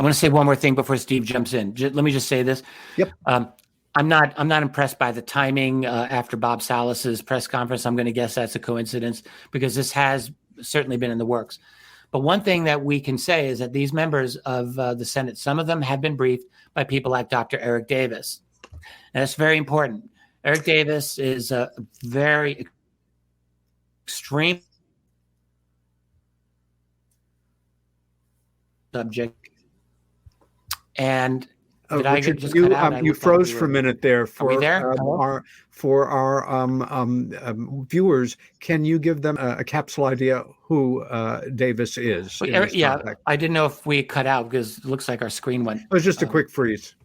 I want to say one more thing before Steve jumps in. Let me just say this. Yep. I'm not impressed by the timing after Bob Salas's press conference. I'm going to guess that's a coincidence because this has certainly been in the works. But one thing that we can say is that these members of the Senate, some of them have been briefed by people like Dr. Eric Davis. And that's very important. Eric Davis is a very extreme subject. And Richard, you froze for a minute there. For our viewers, can you give them a capsule idea who Davis is? I didn't know if we cut out because it looks like our screen went. It was just a quick freeze.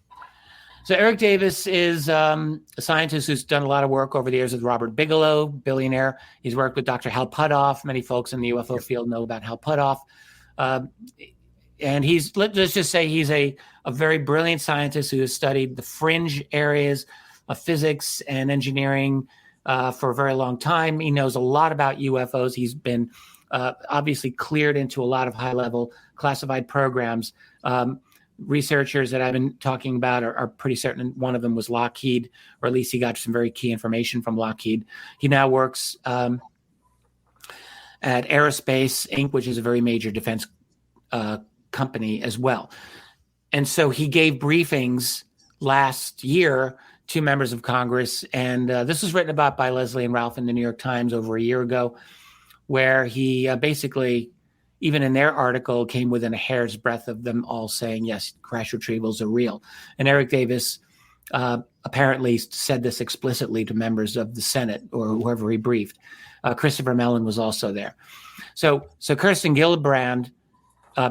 So Eric Davis is a scientist who's done a lot of work over the years with Robert Bigelow, billionaire. He's worked with Dr. Hal Puthoff. Many folks in the UFO field know about Hal Puthoff. And let's just say he's a very brilliant scientist who has studied the fringe areas of physics and engineering for a very long time. He knows a lot about UFOs. He's been obviously cleared into a lot of high-level classified programs. Researchers that I've been talking about are pretty certain one of them was Lockheed, or at least he got some very key information from Lockheed. He now works at Aerospace Inc., which is a very major defense company as well. And so he gave briefings last year to members of Congress. And this was written about by Leslie and Ralph in the New York Times over a year ago, where he basically, even in their article, came within a hair's breadth of them all saying, yes, crash retrievals are real. And Eric Davis apparently said this explicitly to members of the Senate or whoever he briefed. Christopher Mellon was also there. So Kirsten Gillibrand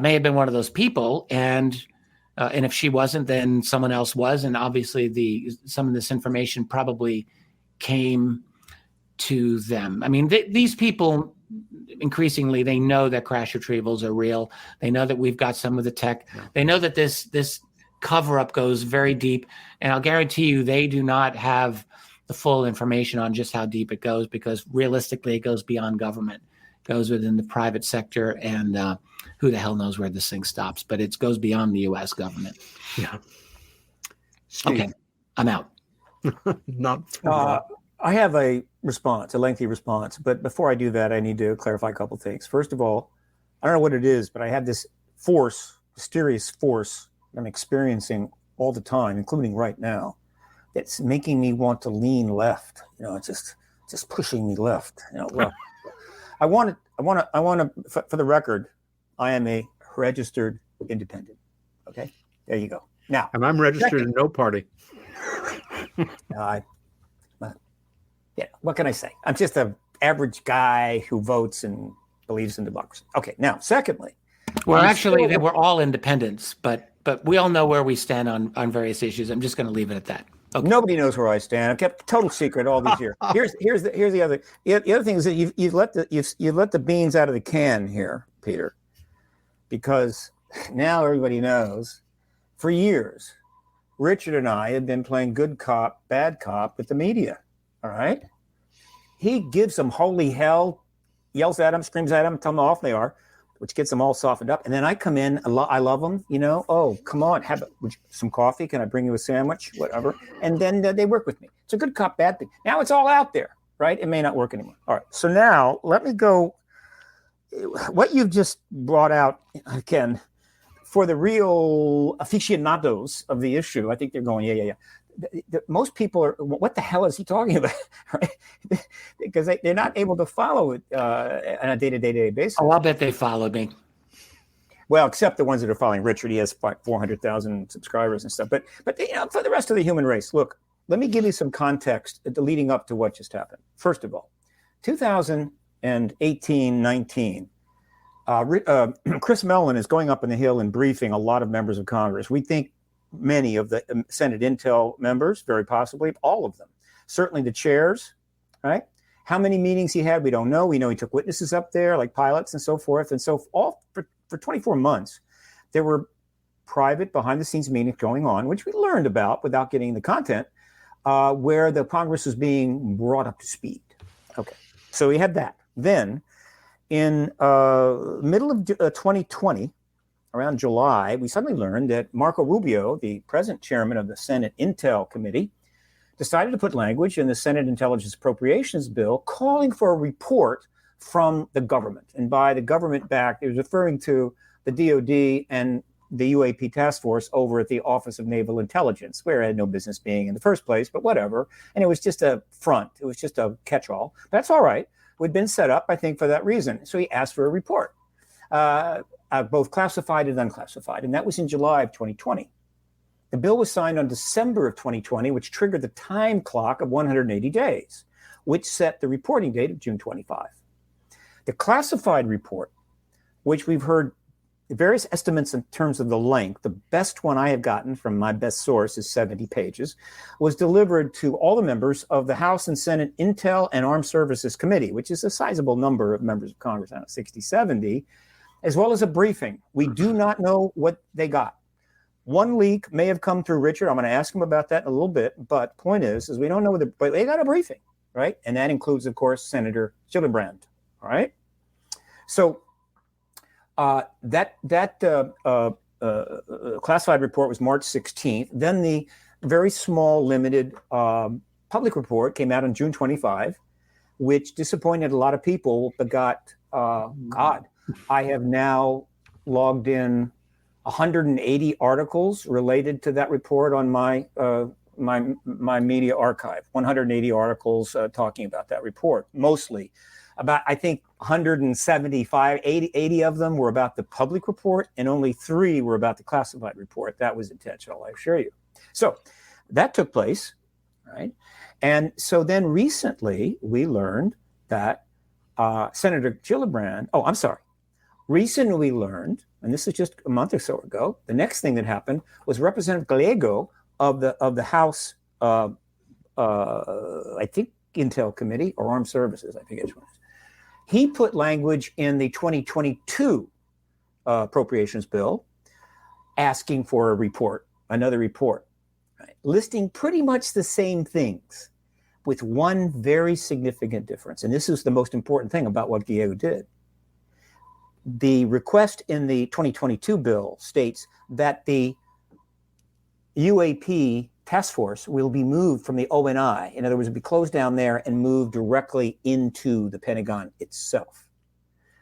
may have been one of those people, and if she wasn't, then someone else was. And obviously, some of this information probably came to them. I mean, these people increasingly they know that crash retrievals are real. They know that we've got some of the tech. Yeah. They know that this cover-up goes very deep, and I'll guarantee you, they do not have the full information on just how deep it goes, because realistically, it goes beyond government. It goes within the private sector, and who the hell knows where this thing stops, but it goes beyond the U.S. government. Yeah. Steve. Okay, I'm out. I have a lengthy response, but before I do that, I need to clarify a couple things. First of all, I don't know what it is, but I have this mysterious force I'm experiencing all the time, including right now, that's making me want to lean left. It's just pushing me left. Well, I want to, for the record, I am a registered independent. Okay, there you go. Now, and I'm registered in no party. What can I say? I'm just an average guy who votes and believes in democracy. Okay, now, secondly, well, actually, we're all independents, but we all know where we stand on various issues. I'm just going to leave it at that. Okay. Nobody knows where I stand. I've kept total secret all these years. Here's the other. The other thing is that you've let the beans out of the can here, Peter, because now everybody knows. For years, Richard and I have been playing good cop, bad cop with the media. All right, he gives them holy hell, yells at them, screams at them, tell them how off they are, which gets them all softened up. And then I come in, I love them, oh, come on, have some coffee. Can I bring you a sandwich? Whatever. And then they work with me. It's a good cop, bad thing. Now it's all out there, right? It may not work anymore. All right. So now let me go. What you've just brought out, Ken, for the real aficionados of the issue, I think they're going, yeah. Most people are, what the hell is he talking about? Right? Because they're not able to follow it on a day-to-day basis. Oh, I'll bet they followed me. Well, except the ones that are following Richard. He has 400,000 subscribers and stuff. But for the rest of the human race, look, let me give you some context leading up to what just happened. First of all, 2018-19, Chris Mellon is going up on the Hill and briefing a lot of members of Congress. We think many of the Senate Intel members, very possibly all of them, certainly the chairs, right? How many meetings he had, we don't know. We know he took witnesses up there, like pilots and so forth. And so all for 24 months, there were private behind-the-scenes meetings going on, which we learned about without getting the content, where the Congress was being brought up to speed. Okay, so we had that. Then in middle of 2020, around July, we suddenly learned that Marco Rubio, the present chairman of the Senate Intel Committee, decided to put language in the Senate Intelligence Appropriations Bill calling for a report from the government. And by the government back, it was referring to the DOD and the UAP task force over at the Office of Naval Intelligence, where it had no business being in the first place, but whatever. And it was just a front. It was just a catch-all. That's all right. We'd been set up, I think, for that reason. So he asked for a report, both classified and unclassified. And that was in July of 2020. The bill was signed on December of 2020, which triggered the time clock of 180 days, which set the reporting date of June 25. The classified report, which we've heard various estimates in terms of the length, the best one I have gotten from my best source is 70 pages, was delivered to all the members of the House and Senate Intel and Armed Services Committee, which is a sizable number of members of Congress, I don't know, 60, 70, as well as a briefing. We do not know what they got. One leak may have come through Richard. I'm going to ask him about that in a little bit. But point is we don't know but they got a briefing, right? And that includes, of course, Senator Gillibrand, all right? So that classified report was March 16th. Then the very small, limited public report came out on June 25, which disappointed a lot of people, but got, I have now logged in 180 articles related to that report on my media archive. 180 articles talking about that report, mostly about, I think 175, 80 of them were about the public report, and only 3 were about the classified report. That was intentional, I assure you. So that took place, right? And so then recently we learned that Senator Gillibrand, recently we learned, and this is just a month or so ago, the next thing that happened was Representative Gallego of the House, I think Intel Committee or Armed Services, I think it's one. He put language in the 2022 appropriations bill asking for a report, another report, right, listing pretty much the same things with one very significant difference. And this is the most important thing about what Gallego did. The request in the 2022 bill states that the UAP task force will be moved from the ONI. In other words, it'll be closed down there and moved directly into the Pentagon itself.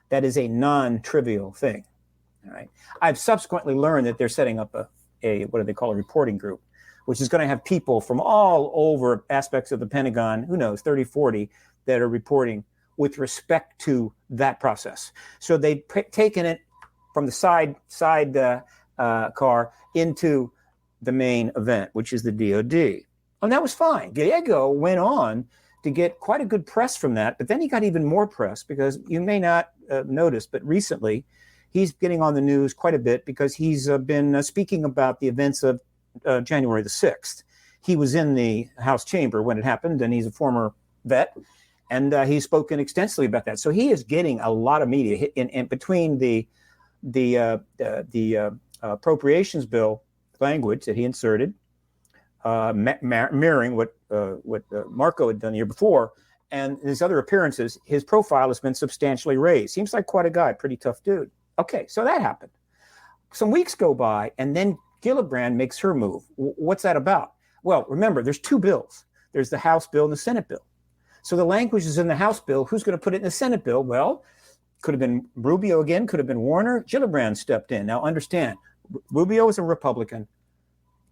That is a non-trivial thing. All right. I've subsequently learned that they're setting up a what do they call a reporting group, which is going to have people from all over aspects of the Pentagon, who knows, 30, 40, that are reporting with respect to that process. So they've taken it from the side car into the main event, which is the DOD. And that was fine. Gallego went on to get quite a good press from that, but then he got even more press because you may not notice, but recently he's getting on the news quite a bit because he's been speaking about the events of January the 6th. He was in the House chamber when it happened, and he's a former vet, and he's spoken extensively about that. So he is getting a lot of media in between the appropriations bill language that he inserted, mirroring what Marco had done the year before, and his other appearances. His profile has been substantially raised. Seems like quite a guy, pretty tough dude. Okay, so that happened. Some weeks go by, and then Gillibrand makes her move. What's that about? Well, remember, there's 2 bills. There's the House bill and the Senate bill. So the language is in the House bill. Who's going to put it in the Senate bill? Well, could have been Rubio again, could have been Warner. Gillibrand stepped in. Now, understand, Rubio is a Republican.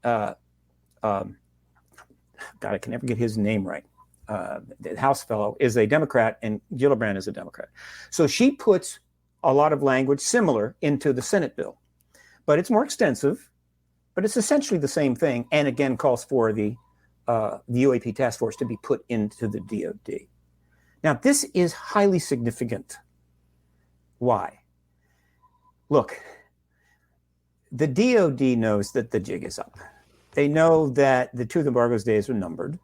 God, I can never get his name right. The House fellow is a Democrat, and Gillibrand is a Democrat. So she puts a lot of language similar into the Senate bill, but it's more extensive, but it's essentially the same thing. And again, calls for the UAP task force to be put into the DOD. Now, this is highly significant. Why? look, the DOD knows that the jig is up. They know that the truth embargo's days are numbered,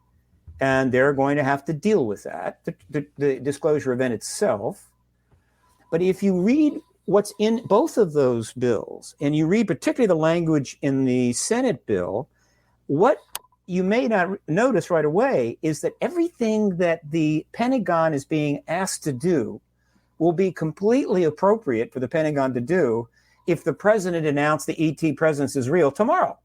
and they're going to have to deal with that, the disclosure event itself. But if you read what's in both of those bills, and you read particularly the language in the Senate bill, what you may not notice right away is that everything that the Pentagon is being asked to do will be completely appropriate for the Pentagon to do if the president announced the ET presence is real tomorrow.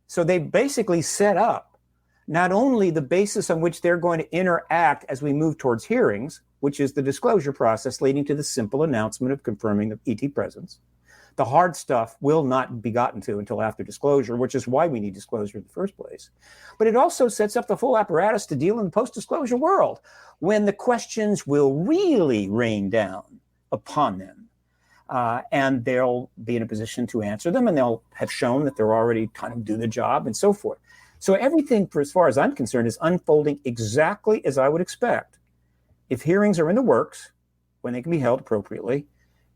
So they basically set up not only the basis on which they're going to interact as we move towards hearings, which is the disclosure process leading to the simple announcement of confirming the ET presence. The hard stuff will not be gotten to until after disclosure, which is why we need disclosure in the first place. But it also sets up the full apparatus to deal in the post-disclosure world when the questions will really rain down upon them. And they'll be in a position to answer them, and they'll have shown that they're already kind of do the job and so forth. So everything, for as far as I'm concerned, is unfolding exactly as I would expect if hearings are in the works, when they can be held appropriately,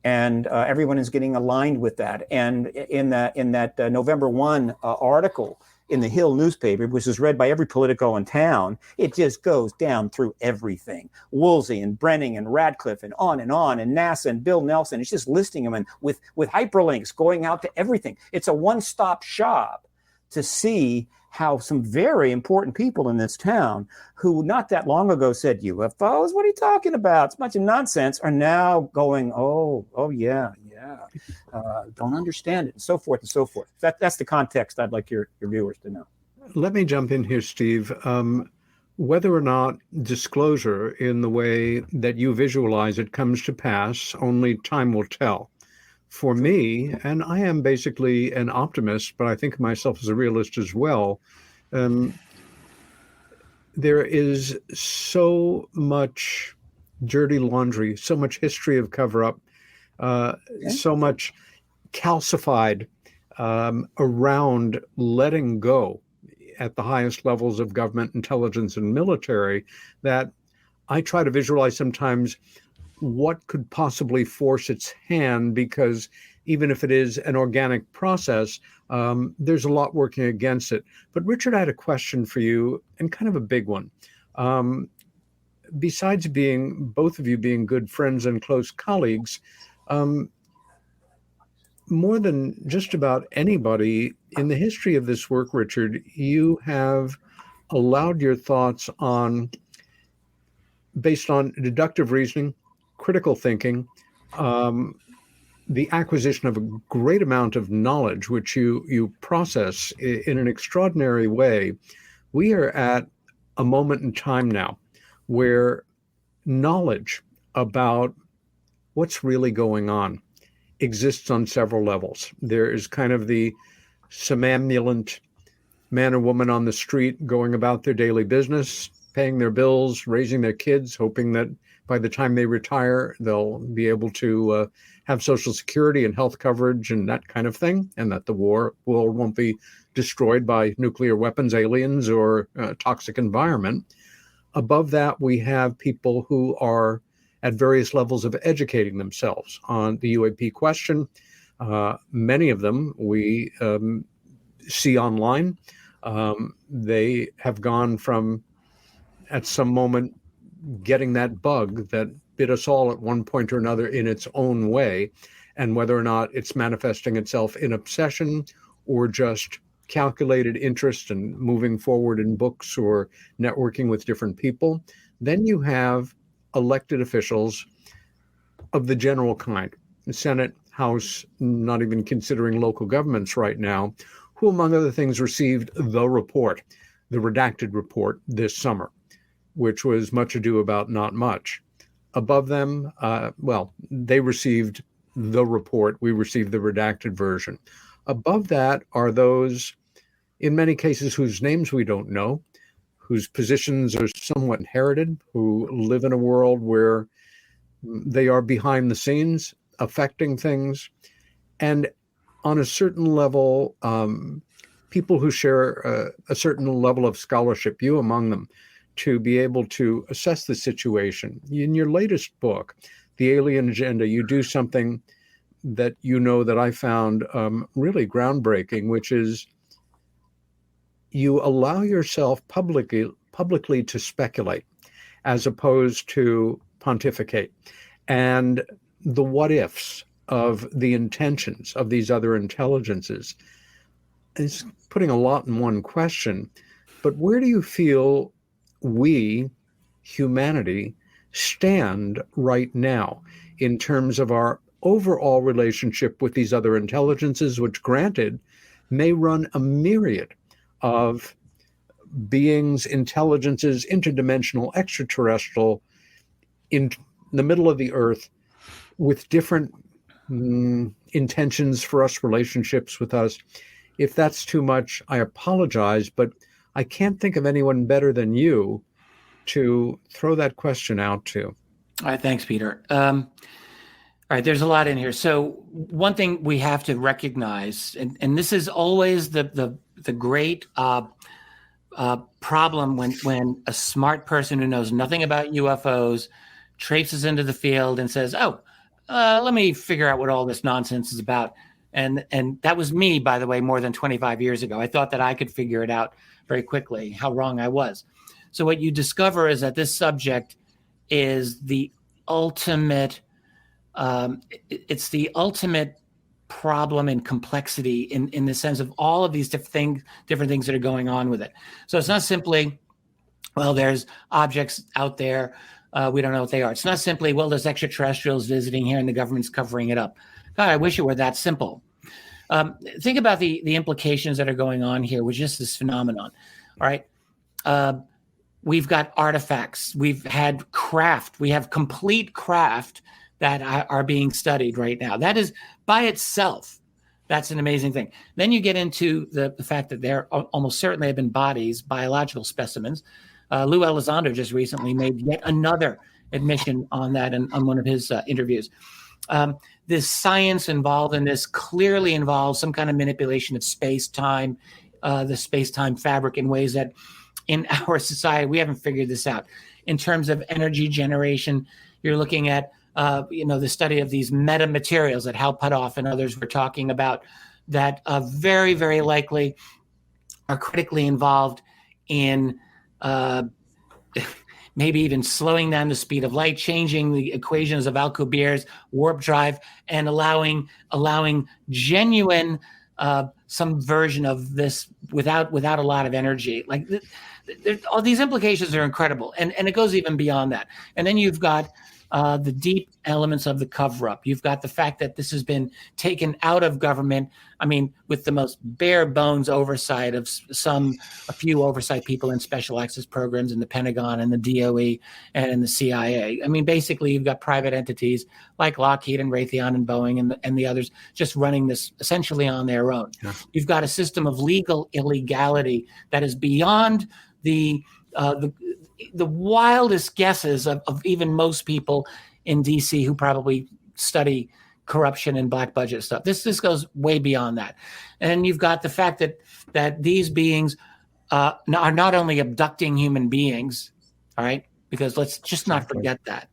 and everyone is getting aligned with that. And in that November 1 article in the Hill newspaper, which is read by every politico in town, it just goes down through everything. Woolsey and Brenning and Radcliffe and NASA and Bill Nelson. It's just listing them and with hyperlinks going out to everything. It's a one-stop shop to see how some very important people in this town who not that long ago said, UFOs, what are you talking about? It's a bunch of nonsense, are now going, oh yeah, don't understand it, and so forth and so forth. That's the context I'd like your viewers to know. Let me jump in here, Steve. Whether or not disclosure in the way that you visualize it comes to pass, only time will tell. For me, and I am basically an optimist, but I think of myself as a realist as well, there is so much dirty laundry, so much history of cover-up, so much calcified around letting go at the highest levels of government, intelligence, and military that I try to visualize sometimes what could possibly force its hand, because even if it is an organic process, there's a lot working against it. But Richard, I had a question for you, and kind of a big one. Besides both of you being good friends and close colleagues, more than just about anybody in the history of this work, Richard, you have allowed your thoughts based on deductive reasoning, critical thinking, the acquisition of a great amount of knowledge, which you process in an extraordinary way. We are at a moment in time now where knowledge about what's really going on exists on several levels. There is kind of the somnambulant man or woman on the street going about their daily business, paying their bills, raising their kids, hoping that by the time they retire, they'll be able to have Social Security and health coverage and that kind of thing, and that the world won't be destroyed by nuclear weapons, aliens, or toxic environment. Above that, we have people who are at various levels of educating themselves on the UAP question. Many of them we see online. They have gone from, at some moment, getting that bug that bit us all at one point or another in its own way, and whether or not it's manifesting itself in obsession or just calculated interest and moving forward in books or networking with different people. Then you have elected officials of the general kind, the Senate, House, not even considering local governments right now, who, among other things, received the report, the redacted report this summer, which was much ado about not much. Above them, they received the report. We received the redacted version. Above that are those, in many cases, whose names we don't know, whose positions are somewhat inherited, who live in a world where they are behind the scenes, affecting things. And on a certain level, people who share a certain level of scholarship, you among them, to be able to assess the situation. In your latest book, The Alien Agenda, you do something that that I found really groundbreaking, which is you allow yourself publicly to speculate as opposed to pontificate. And the what ifs of the intentions of these other intelligences is putting a lot in one question. But where do you feel we, humanity, stand right now in terms of our overall relationship with these other intelligences, which, granted, may run a myriad of beings, intelligences, interdimensional, extraterrestrial, in the middle of the earth, with different intentions for us, relationships with us. If that's too much, I apologize, but I can't think of anyone better than you to throw that question out to. All right, thanks, Peter. All right, there's a lot in here. So one thing we have to recognize, and this is always the great problem when a smart person who knows nothing about UFOs traipses into the field and says, let me figure out what all this nonsense is about. And that was me, by the way, more than 25 years ago. I thought that I could figure it out very quickly, how wrong I was. So what you discover is that this subject is the ultimate, it's the ultimate problem and complexity in the sense of all of these different things that are going on with it. So it's not simply, well, there's objects out there, we don't know what they are. It's not simply, well, there's extraterrestrials visiting here and the government's covering it up. God, I wish it were that simple. Think about the implications that are going on here with just this phenomenon. All right. We've got artifacts. We've had craft. We have complete craft that are being studied right now. That is by itself, that's an amazing thing. Then you get into the fact that there almost certainly have been bodies, biological specimens. Lou Elizondo just recently made yet another admission on that on one of his interviews. This science involved in this clearly involves some kind of manipulation of space-time, the space-time fabric in ways that in our society, we haven't figured this out. In terms of energy generation, you're looking at the study of these metamaterials that Hal Puthoff and others were talking about that very, very likely are critically involved in maybe even slowing down the speed of light, changing the equations of Alcubierre's warp drive, and allowing genuine some version of this without a lot of energy. Like all these implications are incredible, and it goes even beyond that. And then you've got the deep elements of the cover-up. You've got the fact that this has been taken out of government. I mean, with the most bare bones oversight of a few oversight people in special access programs in the Pentagon and the DOE and in the CIA. I mean, basically, you've got private entities like Lockheed and Raytheon and Boeing and the others just running this essentially on their own. Yeah. You've got a system of legal illegality that is beyond the wildest guesses of even most people in DC who probably study corruption and black budget stuff. This goes way beyond that. And you've got the fact that these beings are not only abducting human beings, all right, because let's just not forget that,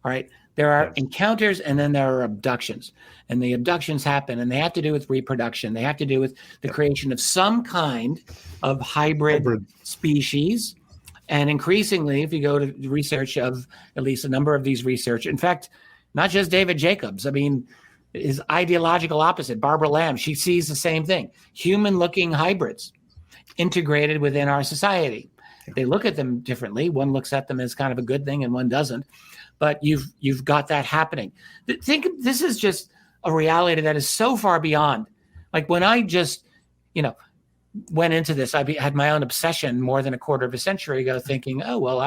all right? There are encounters and then there are abductions. And the abductions happen and they have to do with reproduction. They have to do with the creation of some kind of hybrid species. And increasingly, if you go to the research of at least a number of these research, in fact, not just David Jacobs, I mean, his ideological opposite, Barbara Lamb, she sees the same thing. Human-looking hybrids integrated within our society. They look at them differently. One looks at them as kind of a good thing and one doesn't. But you've got that happening. Think this is just a reality that is so far beyond. Like when I just, went into this, I had my own obsession more than a quarter of a century ago thinking, oh, well,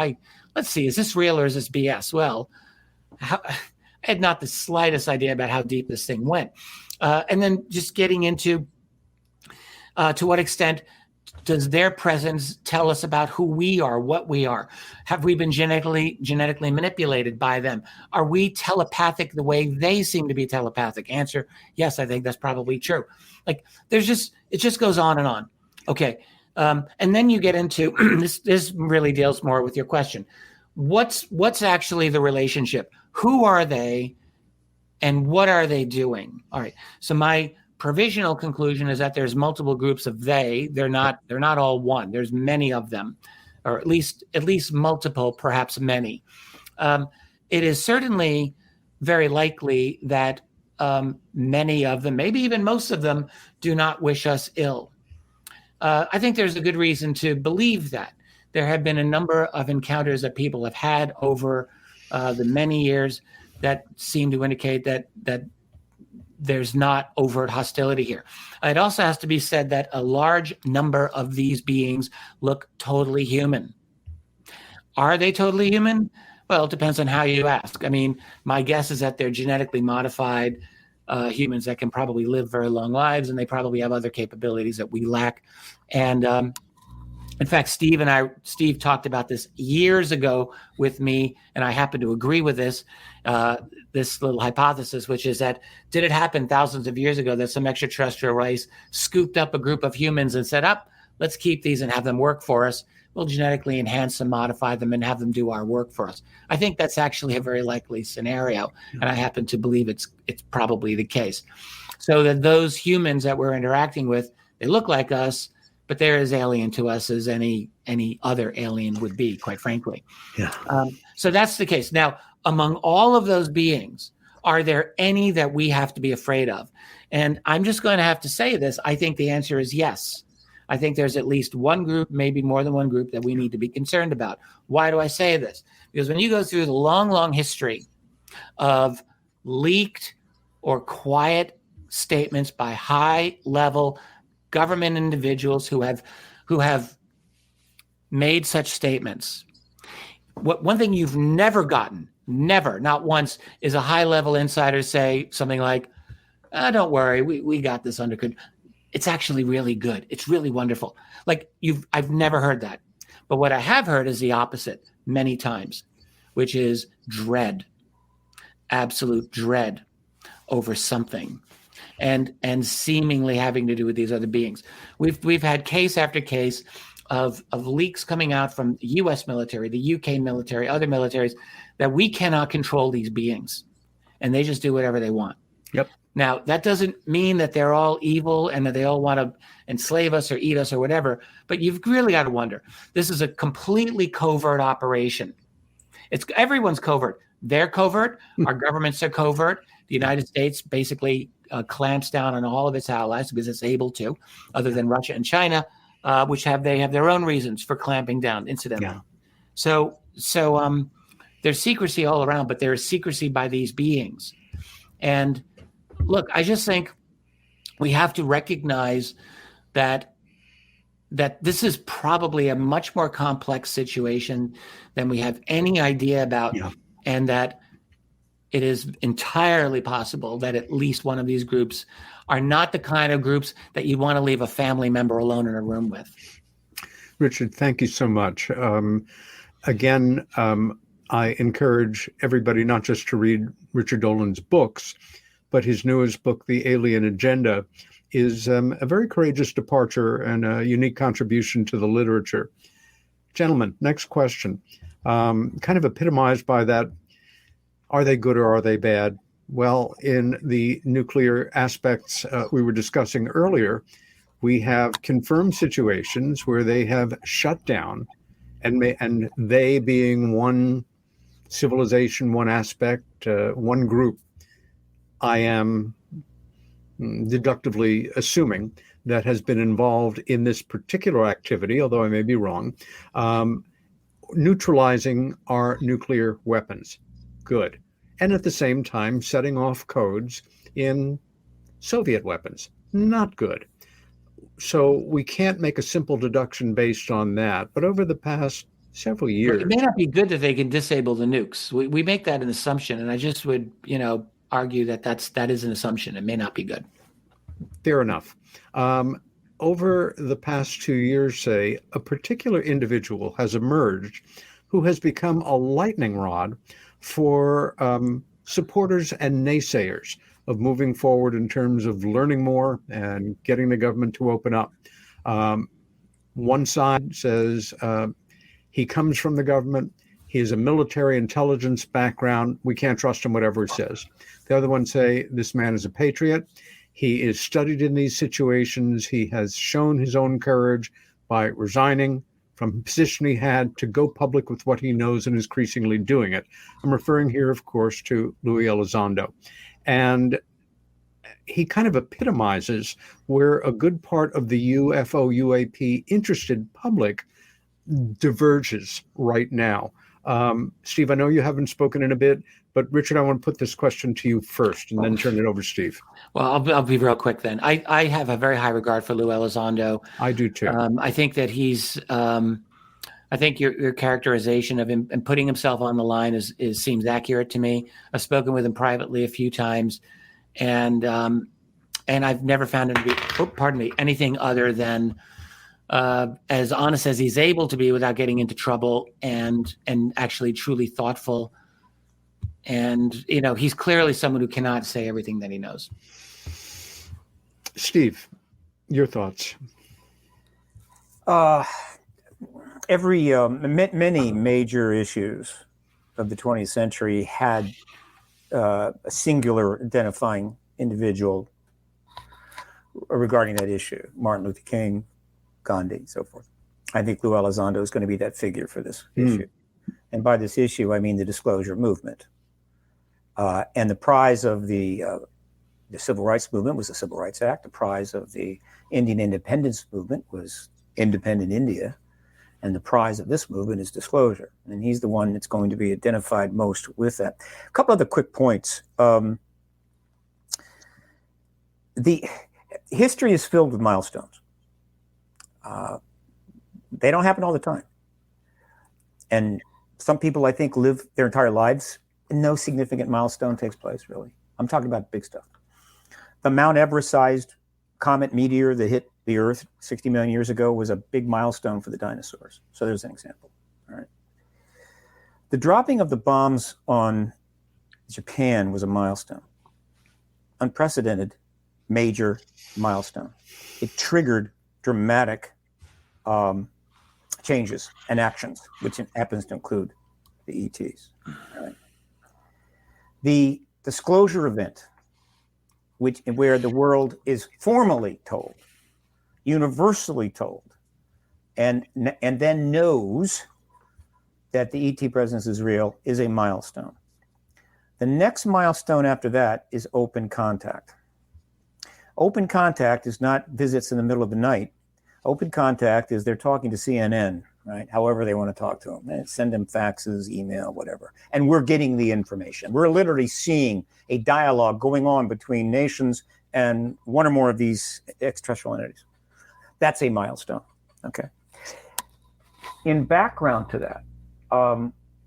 let's see, is this real or is this BS? Well, I had not the slightest idea about how deep this thing went. And then just getting into to what extent does their presence tell us about who we are, what we are? Have we been genetically manipulated by them? Are we telepathic the way they seem to be telepathic? Answer, yes, I think that's probably true. Like it just goes on and on. Okay. And then you get into this really deals more with your question. What's actually the relationship? Who are they? And what are they doing? All right. So my provisional conclusion is that there's multiple groups of they. They're not all one. There's many of them, or at least multiple, perhaps many. It is certainly very likely that many of them, maybe even most of them, do not wish us ill. I think there's a good reason to believe that. There have been a number of encounters that people have had over the many years that seem to indicate that there's not overt hostility here. It also has to be said that a large number of these beings look totally human. Are they totally human? Well, it depends on how you ask. I mean, my guess is that they're genetically modified humans that can probably live very long lives, and they probably have other capabilities that we lack. And in fact, Steve talked about this years ago with me, and I happen to agree with this little hypothesis, which is that did it happen thousands of years ago that some extraterrestrial race scooped up a group of humans and said, let's keep these and have them work for us. We'll genetically enhance them, modify them, and have them do our work for us. I think that's actually a very likely scenario, and I happen to believe it's probably the case. So that those humans that we're interacting with, they look like us, but they're as alien to us as any other alien would be, quite frankly. Yeah. So that's the case. Now, among all of those beings, are there any that we have to be afraid of? And I'm just going to have to say this. I think the answer is yes. I think there's at least one group, maybe more than one group, that we need to be concerned about. Why do I say this? Because when you go through the long, long history of leaked or quiet statements by high-level government individuals who have made such statements, one thing you've never gotten, not once, is a high-level insider say something like, don't worry, we got this under control. It's actually really good. It's really wonderful. I've never heard that. But what I have heard is the opposite many times, which is dread, absolute dread over something, and seemingly having to do with these other beings. We've had case after case of leaks coming out from the U.S. military, the UK military, other militaries, that we cannot control these beings, and they just do whatever they want. Yep. Now, that doesn't mean that they're all evil and that they all want to enslave us or eat us or whatever, but you've really got to wonder. This is a completely covert operation. Everyone's covert. They're covert. Our governments are covert. The United States basically clamps down on all of its allies because it's able to, other than Russia and China, which have their own reasons for clamping down, incidentally. Yeah. So there's secrecy all around, but there is secrecy by these beings. And look, I just think we have to recognize that this is probably a much more complex situation than we have any idea about, and that it is entirely possible that at least one of these groups are not the kind of groups that you want to leave a family member alone in a room with. Richard, thank you so much. Again, I encourage everybody not just to read Richard Dolan's books, but his newest book, The Alien Agenda, is a very courageous departure and a unique contribution to the literature. Gentlemen, next question. Kind of epitomized by that, are they good or are they bad? Well, in the nuclear aspects we were discussing earlier, we have confirmed situations where they have shut down, and they being one civilization, one aspect, one group. I am deductively assuming that has been involved in this particular activity, although I may be wrong, neutralizing our nuclear weapons. Good. And at the same time, setting off codes in Soviet weapons. Not good. So we can't make a simple deduction based on that. But over the past several years... It may not be good that they can disable the nukes. We make that an assumption, and I just would, argue that is an assumption. It may not be good. Fair enough. Over the past 2 years, say, a particular individual has emerged who has become a lightning rod for supporters and naysayers of moving forward in terms of learning more and getting the government to open up. One side says he comes from the government. he has a military intelligence background. We can't trust him, whatever he says. The other ones say this man is a patriot. He is studied in these situations. He has shown his own courage by resigning from the position he had to go public with what he knows and is increasingly doing it. I'm referring here, of course, to Luis Elizondo. And he kind of epitomizes where a good part of the UFO UAP interested public diverges right now. Steve, I know you haven't spoken in a bit, but Richard, I want to put this question to you first and then turn it over to Steve. Well, I'll be real quick then. I have a very high regard for Luis Elizondo. I do too. I think that he's, I think your characterization of him and putting himself on the line seems accurate to me. I've spoken with him privately a few times, and I've never found him to be, anything other than as honest as he's able to be without getting into trouble, and actually truly thoughtful. And, he's clearly someone who cannot say everything that he knows. Steve, your thoughts? Many major issues of the 20th century had a singular identifying individual regarding that issue. Martin Luther King, Gandhi, so forth. I think Luis Elizondo is going to be that figure for this issue. And by this issue, I mean the disclosure movement. And the prize of the Civil Rights Movement was the Civil Rights Act. The prize of the Indian independence movement was independent India. And the prize of this movement is disclosure. And he's the one that's going to be identified most with that. A couple other quick points. The history is filled with milestones. They don't happen all the time. And some people, I think, live their entire lives and no significant milestone takes place, really. I'm talking about big stuff. The Mount Everest-sized comet meteor that hit the Earth 60 million years ago was a big milestone for the dinosaurs. So there's an example. All right. The dropping of the bombs on Japan was a milestone. Unprecedented, major milestone. It triggered dramatic changes and actions, which happens to include the ETs. All right. The disclosure event, where the world is formally told, universally told, and then knows that the ET presence is real, is a milestone. The next milestone after that is open contact. Open contact is not visits in the middle of the night. Open contact is they're talking to CNN, right? However they want to talk to them. And send them faxes, email, whatever. And we're getting the information. We're literally seeing a dialogue going on between nations and one or more of these extraterrestrial entities. That's a milestone, okay? In background to that,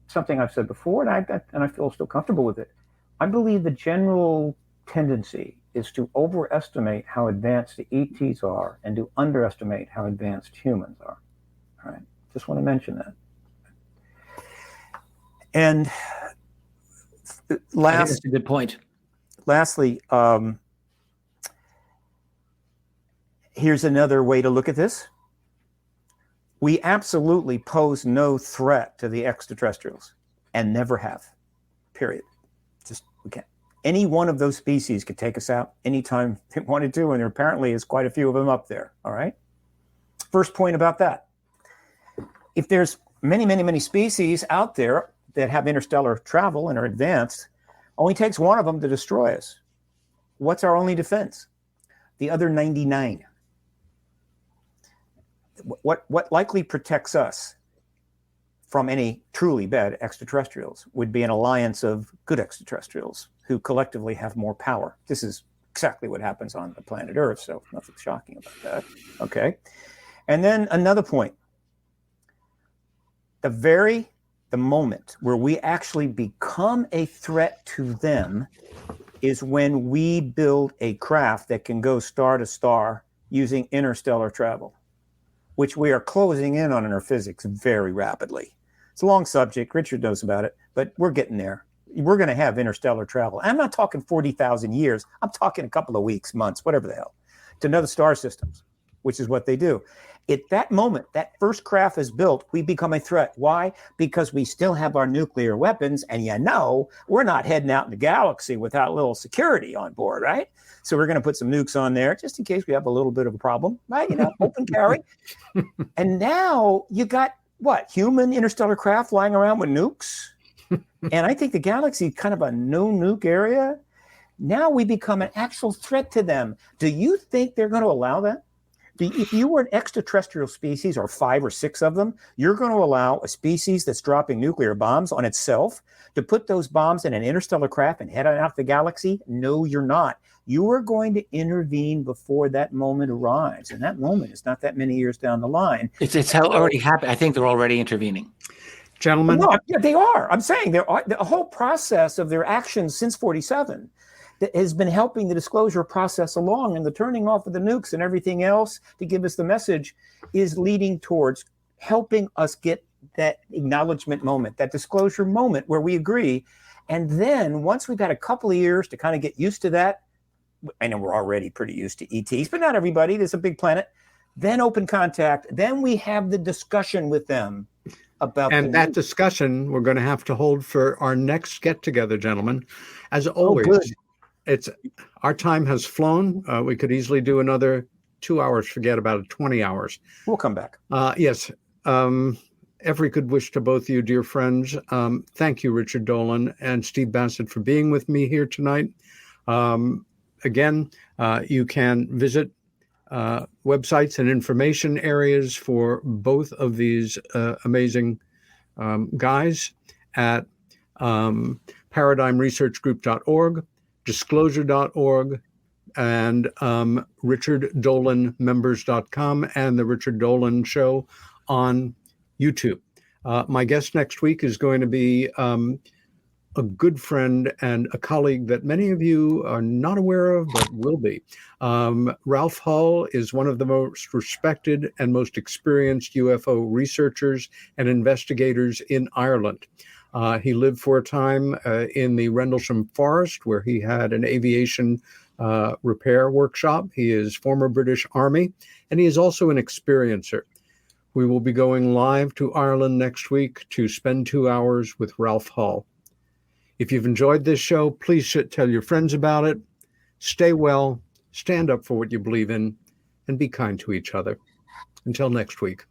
something I've said before, and I feel still comfortable with it, I believe the general tendency is to overestimate how advanced the ETs are and to underestimate how advanced humans are. All right, just want to mention that. And that's a good point. Lastly, here's another way to look at this. We absolutely pose no threat to the extraterrestrials and never have, period. Just, we can't. Any one of those species could take us out anytime they wanted to, and there apparently is quite a few of them up there, all right? First point about that. If there's many, many, many species out there that have interstellar travel and are advanced, only takes one of them to destroy us. What's our only defense? The other 99. What likely protects us from any truly bad extraterrestrials would be an alliance of good extraterrestrials who collectively have more power. This is exactly what happens on the planet Earth, so nothing shocking about that, okay? And then another point. The moment where we actually become a threat to them is when we build a craft that can go star to star using interstellar travel, which we are closing in on in our physics very rapidly. It's a long subject. Richard knows about it, but we're getting there. We're going to have interstellar travel. I'm not talking 40,000 years. I'm talking a couple of weeks, months, whatever the hell, to other star systems which is what they do. At that moment, that first craft is built, we become a threat. Why? Because we still have our nuclear weapons, and we're not heading out in the galaxy without a little security on board, right? So we're going to put some nukes on there just in case we have a little bit of a problem, right? Open carry. And now you got what? Human interstellar craft flying around with nukes? And I think the galaxy is kind of a no nuke area. Now we become an actual threat to them. Do you think they're going to allow that? If you were an extraterrestrial species, or 5 or 6 of them, you're going to allow a species that's dropping nuclear bombs on itself to put those bombs in an interstellar craft and head out the galaxy? No, you're not. You are going to intervene before that moment arrives. And that moment is not that many years down the line. It's already happened. I think they're already intervening. Gentlemen? No, yeah, they are. I'm saying the whole process of their actions since 47 that has been helping the disclosure process along, and the turning off of the nukes and everything else to give us the message is leading towards helping us get that acknowledgement moment, that disclosure moment where we agree. And then once we've had a couple of years to kind of get used to that, I know we're already pretty used to ETs, but not everybody. There's a big planet. Then open contact. Then we have the discussion with them about that discussion we're going to have to hold for our next get-together, gentlemen. As always, our time has flown. We could easily do another 2 hours, forget about it, 20 hours. We'll come back. Yes. Every good wish to both of you, dear friends. Thank you, Richard Dolan and Steve Bassett, for being with me here tonight. Again, you can visit websites and information areas for both of these amazing guys at paradigmresearchgroup.org, disclosure.org, and richarddolanmembers.com, and the Richard Dolan Show on YouTube. My guest next week is going to be a good friend and a colleague that many of you are not aware of, but will be. Ralph Hull is one of the most respected and most experienced UFO researchers and investigators in Ireland. He lived for a time in the Rendlesham Forest, where he had an aviation repair workshop. He is former British Army, and he is also an experiencer. We will be going live to Ireland next week to spend 2 hours with Ralph Hull. If you've enjoyed this show, please tell your friends about it. Stay well, stand up for what you believe in, and be kind to each other. Until next week.